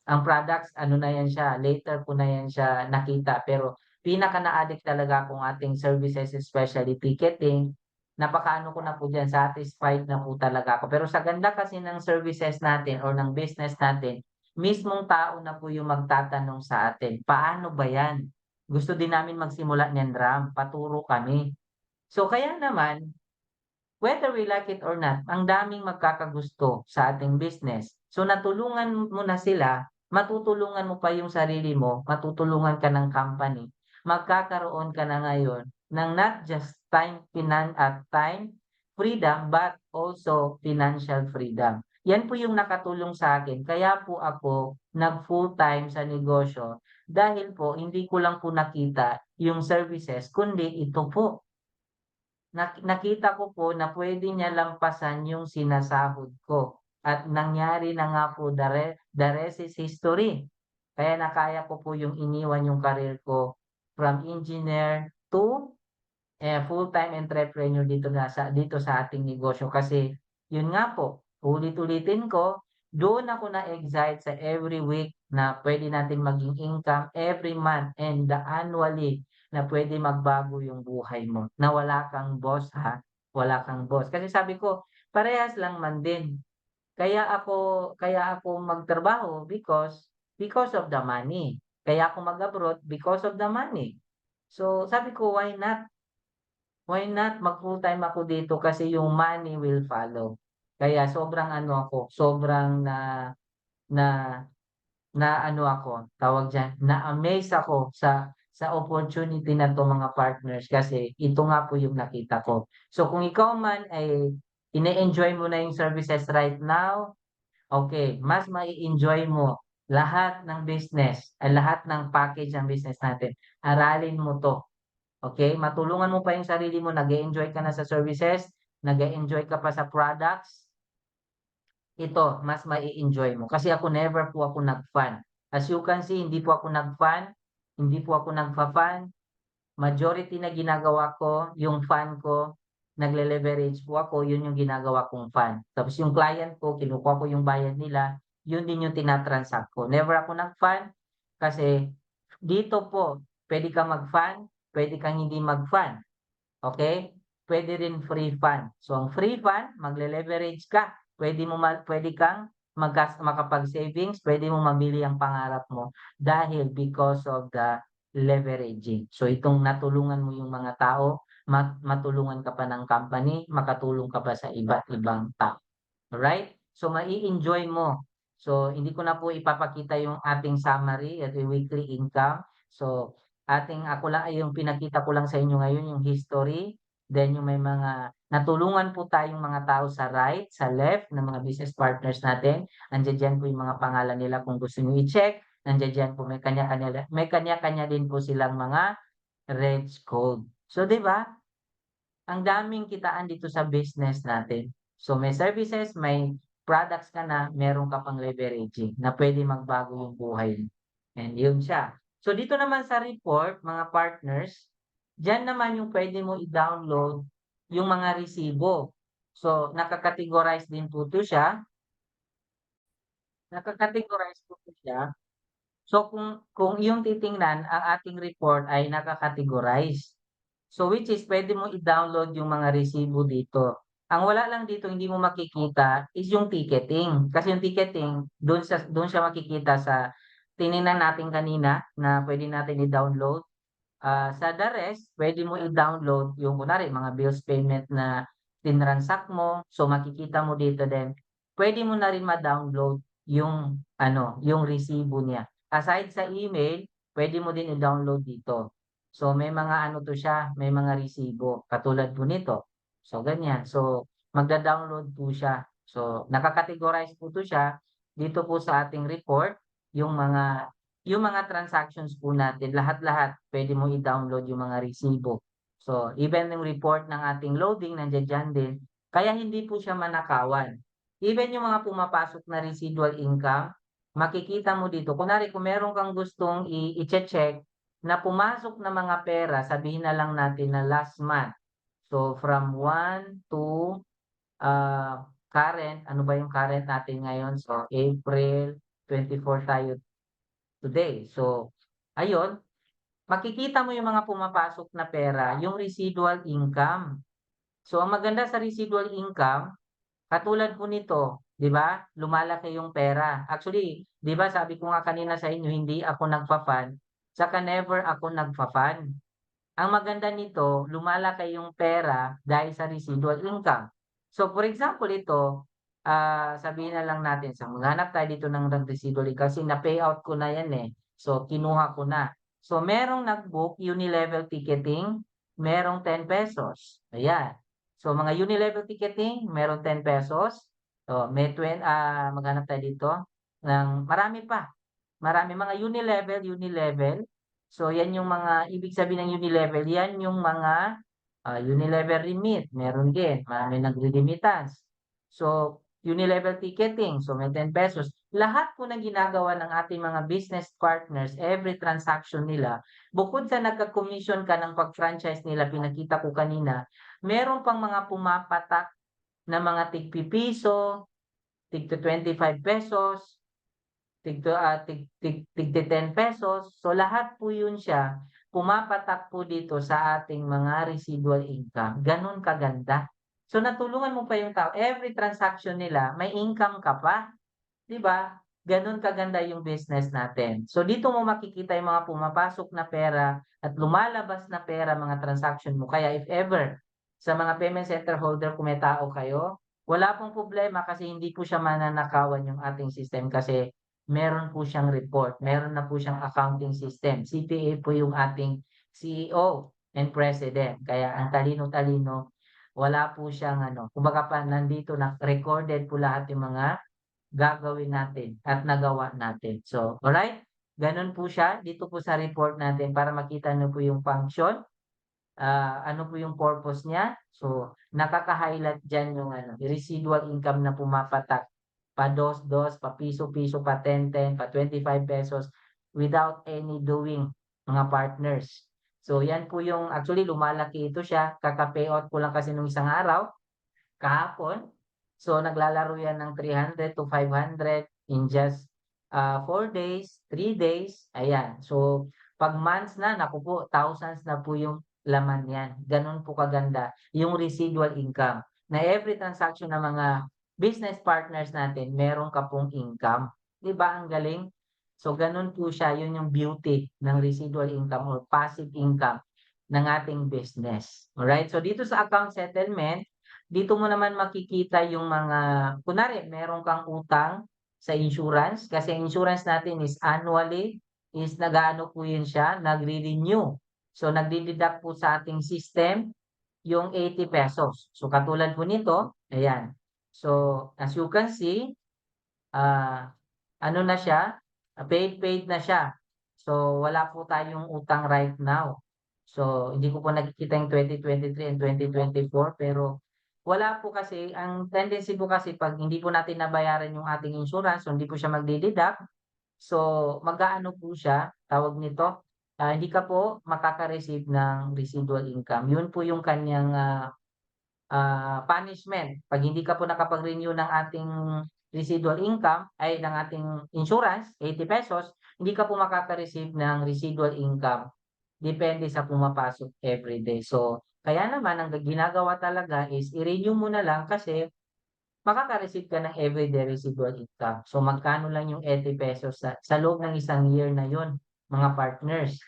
ang products ano na yan siya, later ko na yan siya nakita, pero pinaka na-addict talaga akong ating services, especially ticketing, napakaano ko na po diyan, satisfied na po talaga ako. Pero sa ganda kasi ng services natin or ng business natin, mismong tao na po yung magtatanong sa atin, "Paano ba yan?" Gusto din namin magsimula niyan, Ram, paturo kami. So kaya naman, whether we like it or not, ang daming magkakagusto sa ating business. So natulungan mo na sila, matutulungan mo pa yung sarili mo, matutulungan ka ng company, magkakaroon ka na ngayon ng not just time freedom, but also financial freedom. Yan po yung nakatulong sa akin. Kaya po ako nag-full-time sa negosyo dahil po hindi ko lang po nakita yung services, kundi ito po. Nakita ko po na puwede niya lampasan yung sinasahod ko at nangyari na nga po the rest is history. Kaya nakaya ko po yung iniwan yung career ko from engineer to, full-time entrepreneur dito sa ating negosyo kasi yun nga po, ulit-ulitin ko, doon ako na-excite sa every week na puwede nating maging income every month and annually na puwede magbago yung buhay mo, na wala kang boss ha, wala kang boss. Kasi sabi ko, parehas lang man din. kaya ako magtrabaho because of the money. Kaya ako mag-abroad because of the money. So, sabi ko, why not? Why not mag-full-time ako dito kasi yung money will follow. Kaya sobrang ano ako, sobrang na na ano ako, tawag diyan, na-amaze ako sa opportunity na 'to mga partners kasi ito nga po yung nakita ko. So kung ikaw man ay ine-enjoy mo na yung services right now, okay, mas mai-enjoy mo lahat ng business, lahat ng package ng business natin. Aralin mo 'to, okay? Matulungan mo pa yung sarili mo, nag-e-enjoy ka na sa services, nag-e-enjoy ka pa sa products, ito mas mai-enjoy mo. Kasi ako never po ako nag-fan. As you can see, hindi po ako nag-fan, hindi po ako nagfa-fan. Majority na ginagawa ko, yung fan ko, nagle-leverage po ako, yun yung ginagawa kong fan. Tapos yung client ko, kinukuha ko yung bayad nila, yun din yung tina-transact ko. Never ako nag-fan kasi dito po, pwede kang mag-fan, pwede kang hindi mag-fan. Okay? Puwede rin free fund. So, ang free fund, magle-leverage ka. Puwede kang makapag-savings, puwede mong mabili ang pangarap mo dahil because of the leveraging. So, itong natulungan mo yung mga tao, matulungan ka pa ng company, makatulong ka pa sa iba't ibang tao. Alright? So, mai-enjoy mo. So, hindi ko na po ipapakita yung ating summary at yung weekly income. So, ako lang ay yung pinakita ko lang sa inyo ngayon yung history, then yung may mga natulungan po tayong mga tao sa right, sa left ng mga business partners natin. Andiyan diyan po yung mga pangalan nila kung gusto niyo i-check. Nandiyan diyan po may kanya-kanya din po silang mga reg code. So, 'di ba? Ang daming kitaan dito sa business natin. So may services, may products ka na, meron ka pang leveraging na pwede magbago yung buhay mo. And yun siya. So dito naman sa report, mga partners, diyan naman yung pwede mo i-download yung mga resibo. So nakakategorize din po 'to siya, nakakategorize po 'to siya. So kung iyong titingnan, ang ating report ay nakakategorize. So which is puwede mo i-download yung mga resibo dito. Ang wala lang dito hindi mo makikita is yung ticketing. Kasi yung ticketing dun siya makikita sa tiningnan natin kanina na puwede natin i-download. Sa the rest, puwede mo i-download yung kunwari mga bills payment na tinransact mo. So makikita mo dito din. Puwede mo na rin ma-download yung ano, yung resibo niya. Aside sa email, puwede mo din i-download dito. So may mga ano 'to siya, may mga resibo katulad po nito. So ganyan. So magda-download po siya. So nakakategorize po 'to siya dito po sa ating report, yung mga yung mga transactions po natin lahat-lahat puwede mo i-download yung mga resibo. So even yung report ng ating loading nandiya diyan din, kaya hindi po siya manakawan. Even yung mga pumapasok na residual income, makikita mo dito kunwari kung meron kang gustong iche-check na pumasok na mga pera, sabihin na lang natin na last month. So from 1 to, current, ano ba yung current natin ngayon? So April 24 tayo today. So ayun, makikita mo yung mga pumapasok na pera, yung residual income. So ang maganda sa residual income, katulad po nito, 'di ba? Lumalaki yung pera. Actually, 'di ba sabi ko nga kanina sa inyo hindi ako nagfa-fan, saka never ako nagfa-fan. Ang maganda nito, lumalaki yung pera dahil sa residual income. So for example ito, sabihin na lang natin sa maghanap tayo dito ng residual income kasi na-payout ko na 'yan, eh. So kinuha ko na. So merong nag-book unilevel ticketing, merong ₱10. Ayan. So mga unilevel ticketing, merong ₱10. So maghanap tayo dito ng marami pa. Marami mga unilevel. So yan yung mga ibig sabihin ng unilevel, yan yung mga, unilevel remit, meron din, may nagre-remittance. So unilevel ticketing, so may ₱10. Lahat po ng ginagawa ng ating mga business partners, every transaction nila, bukod sa nagka-commission ka ng pag-franchise nila, pinakita ko kanina, meron pang mga pumapatak na mga tig-pipiso, tig-tu-₱25, tig-10 pesos. So lahat po yun siya, pumapatak po dito sa ating mga residual income. Gano'n kaganda. So, natulungan mo pa yung tao, every transaction nila may income ka pa, 'di ba? Gano'n kaganda yung business natin. So, dito mo makikita yung mga pumapasok na pera at lumalabas na pera, mga transaction mo. Kaya if ever sa mga payment center holder kung may tao kayo, wala pong problema kasi hindi po siya mananakawan yung ating system kasi meron po siyang report, meron na po siyang accounting system. CPA po yung ating CEO and president. Kaya ang talino-talino, wala po siyang ano, kumbaga pa nandito na recorded po lahat yung mga gagawin natin at nagawa natin. So, alright? Gano'n po siya dito po sa report natin para makita niyo po yung function, ano po yung purpose niya. So, nakaka-highlight diyan yung ano, residual income na pumapatak, pa-dos-dos, pa-piso-piso, pa-10-10, pa-25 pesos without any doing, mga partners. So, yan po yung actually lumalaki ito siya, kaka-payout ko lang kasi nung isang araw, kahapon. So, naglalaro yan ng 300 to 500 in just 4 days, 3 days, ayan. So, 'pag months na, naku po, thousands na po yung laman niyan. Gano'n po kaganda yung residual income, na every transaction ng mga business partners natin meron ka pong income. 'Di ba ang galing? So, gano'n po siya, yun yung beauty ng residual income or passive income ng ating business. Alright? So, dito sa account settlement, dito mo naman makikita yung mga kunwari meron kang utang sa insurance, kasi ang insurance natin is annually, is nag-aano po yun siya, nagre-renew. So, nagde-deduct po sa ating system yung 80 pesos. So, katulad po nito, ayan. So, as you can see, ah, ano na siya, paid na siya. So, wala po tayong utang right now. So, hindi ko po nakikita yung 2023 and 2024 pero wala po kasi ang tendency po kasi 'pag hindi po natin nabayaran yung ating insurance, so hindi po siya magde-deduct, so mag-aano po siya, tawag nito, hindi ka po makaka-receive ng residual income. Yun po yung kanyang, punishment 'pag hindi ka po nakapag-renew ng ating residual income ay ng ating insurance, 80 pesos, hindi ka po makaka-receive ng residual income, depende sa pumapasok everyday. So, kaya naman ang ginagawa talaga is i-renew mo na lang kasi makaka-receive ka ng everyday residual income. So, magkano lang yung 80 pesos sa loob ng isang year na yun, mga partners.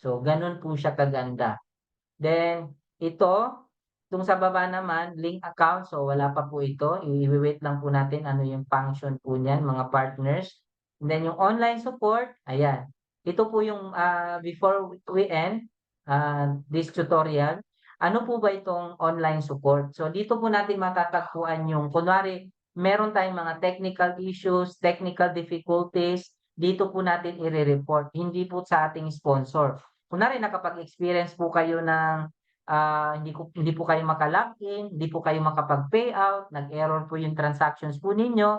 So, ganun po siya kaganda. Then itong sa baba naman, link account. So, wala pa po ito. Iwi-wait lang po natin ano yung function po niyan, mga partners. And then yung online support, ayan. Ito po yung, before we end, this tutorial, ano po ba itong online support? So, dito po natin matatagpuan yung kunwari meron tayong mga technical issues, technical difficulties, dito po natin ire-report, hindi po sa ating sponsor. Kunwari nakapag-experience po kayo ng, hindi po kayo maka-login, hindi po kayo makapag-payout, nag-error po yung transactions po ninyo,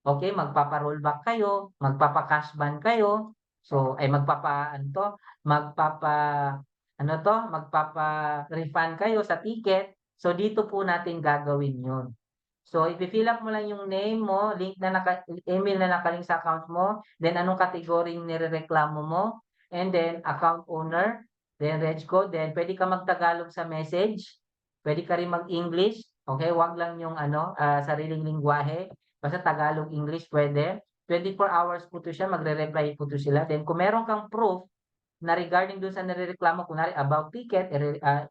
okey magpapa-rollback kayo, magpapa-cash ban kayo, so ay magpapa-ano 'to, magpapa-ano 'to, magpapa-refund kayo sa ticket, so dito po natin gagawin yun. So ifi-fill up mo lang yung name mo, link na email na naka-link sa account mo, then anong category yung nirereklamo mo, and then account owner, then reg code, then puwede ka mag-Tagalog sa message, puwede ka rin mag-English, okey, wag lang yung ano, sariling lengguwahe, basta Tagalog, English puwede. 24 hours po 'to siya, magre-reply po 'to sila, then kung meron kang proof na regarding dun sa nirereklamo, kunwari about ticket,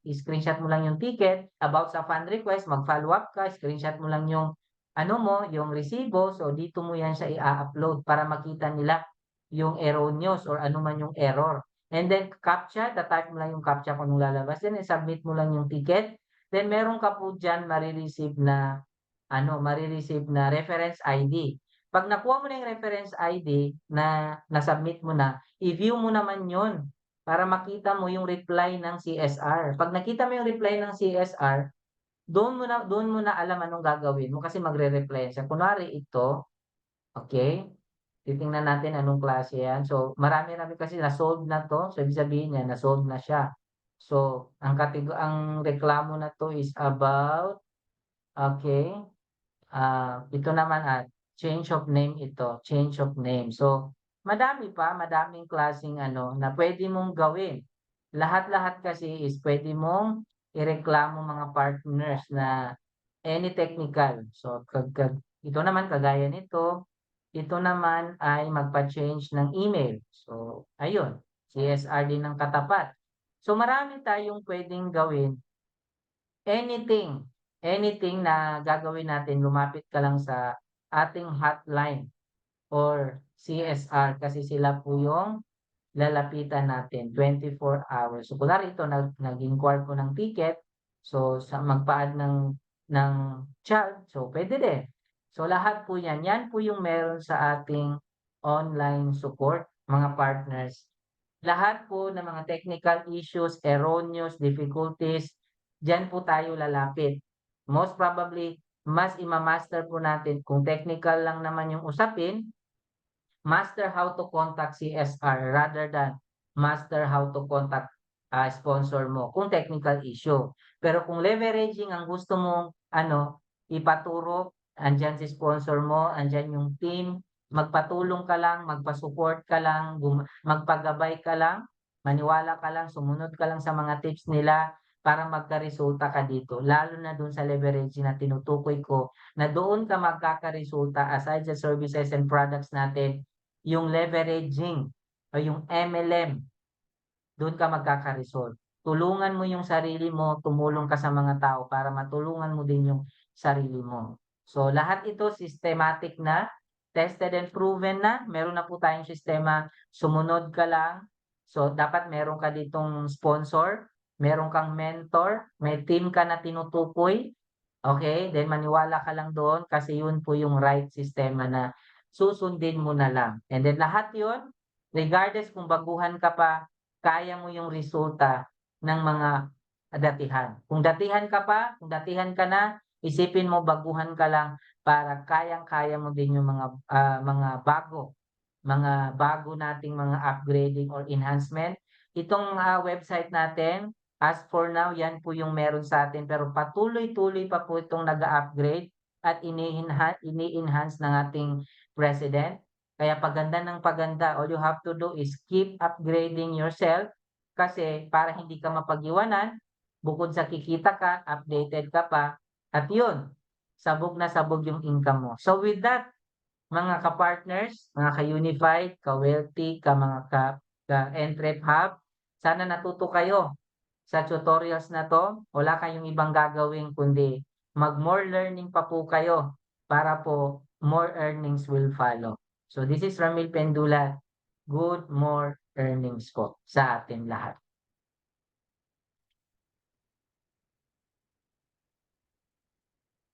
i-screenshot mo lang yung ticket, about sa fund request, mag-follow up ka, screenshot mo lang yung ano mo, yung resibo, so dito mo yan siya i-upload para makita nila yung erroneous or ano man yung error. And then CAPTCHA, ta-type mo lang yung CAPTCHA kung anong lalabas, then i-submit mo lang yung ticket, then meron ka po diyan mare-receive na ano, mare-receive na reference ID. 'Pag nakuha mo na yung reference ID na na-submit mo na, i-view mo naman yun para makita mo yung reply ng CSR. 'Pag nakita mo yung reply ng CSR, doon mo na alam anong gagawin mo kasi magre-reply siya. Kunwari ito, okey, titingnan natin anong klase yan. So, marami-rami kasi na-solve na 'to, so ibig sabihin niyan na-solve na siya. So, ang reklamo na 'to is about okey, ito naman change of name ito, change of name. So, madami pa, madaming klaseng ano na puwede mong gawin. Lahat-lahat kasi is puwede mong ireklamo mga partners na any technical. So, ito naman kagaya nito, ito naman ay magpa-change ng email. So, ayun, CSR din ng katapat. So, marami tayong puwedeng gawin. Anything, anything na gagawin natin, lumapit ka lang sa ating hotline or CSR kasi sila po yung lalapitan natin 24 hours. So kunwari ito nag-inquire ko ng ticket, so sa magpa-add ng child, so puwede din. So lahat po 'yan, 'yan po yung meron sa ating online support, mga partners. Lahat po ng mga technical issues, erroneous, difficulties, diyan po tayo lalapit. Most probably, mas ima-master po natin kung technical lang naman yung usapin, master how to contact CSR rather than master how to contact sponsor mo kung technical issue. Pero kung leveraging ang gusto mong ipaturo, andiyan si sponsor mo, andiyan yung team, magpatulong ka lang, magpa-support ka lang, magpagabay ka lang, maniwala ka lang, sumunod ka lang sa mga tips nila para magkaresulta ka dito. Lalo na dun sa leveraging na tinutukoy ko na doon ka magkakaresulta aside sa services and products natin, yung leveraging o yung MLM, doon ka magkaka-resolve. Tulungan mo yung sarili mo, tumulong ka sa mga tao para matulungan mo din yung sarili mo. So lahat ito systematic na, tested and proven na, meron na po tayong sistema, sumunod ka lang. So dapat meron ka ditong sponsor, meron kang mentor, may team ka na tinutukoy, okay? Then maniwala ka lang doon kasi yun po yung right sistema na susundin mo na lang. And then lahat yun, regardless kung baguhan ka pa, kaya mo yung resulta ng mga datihan. Kung datihan ka pa, kung datihan ka na, isipin mo baguhan ka lang para kayang-kaya mo din yung mga bago nating mga upgrading or enhancement. Itong website natin, as for now, yan po yung meron sa atin pero patuloy-tuloy pa po itong nag-a-upgrade at ini-enhance ng ating president. Kaya paganda ng paganda, all you have to do is keep upgrading yourself kasi para hindi ka mapag-iwanan, bukod sa kikita ka, updated ka pa, at yun, sabog na sabog yung income mo. So with that, mga ka-partners, mga ka-unified, ka-wealthy, mga ka-Entrep Hub, sana natuto kayo sa tutorials na 'to. Wala kayong ibang gagawin kundi mag-more learning pa po kayo para po more earnings will follow. So this is Ramil Pendula. Good more earnings po sa atin lahat.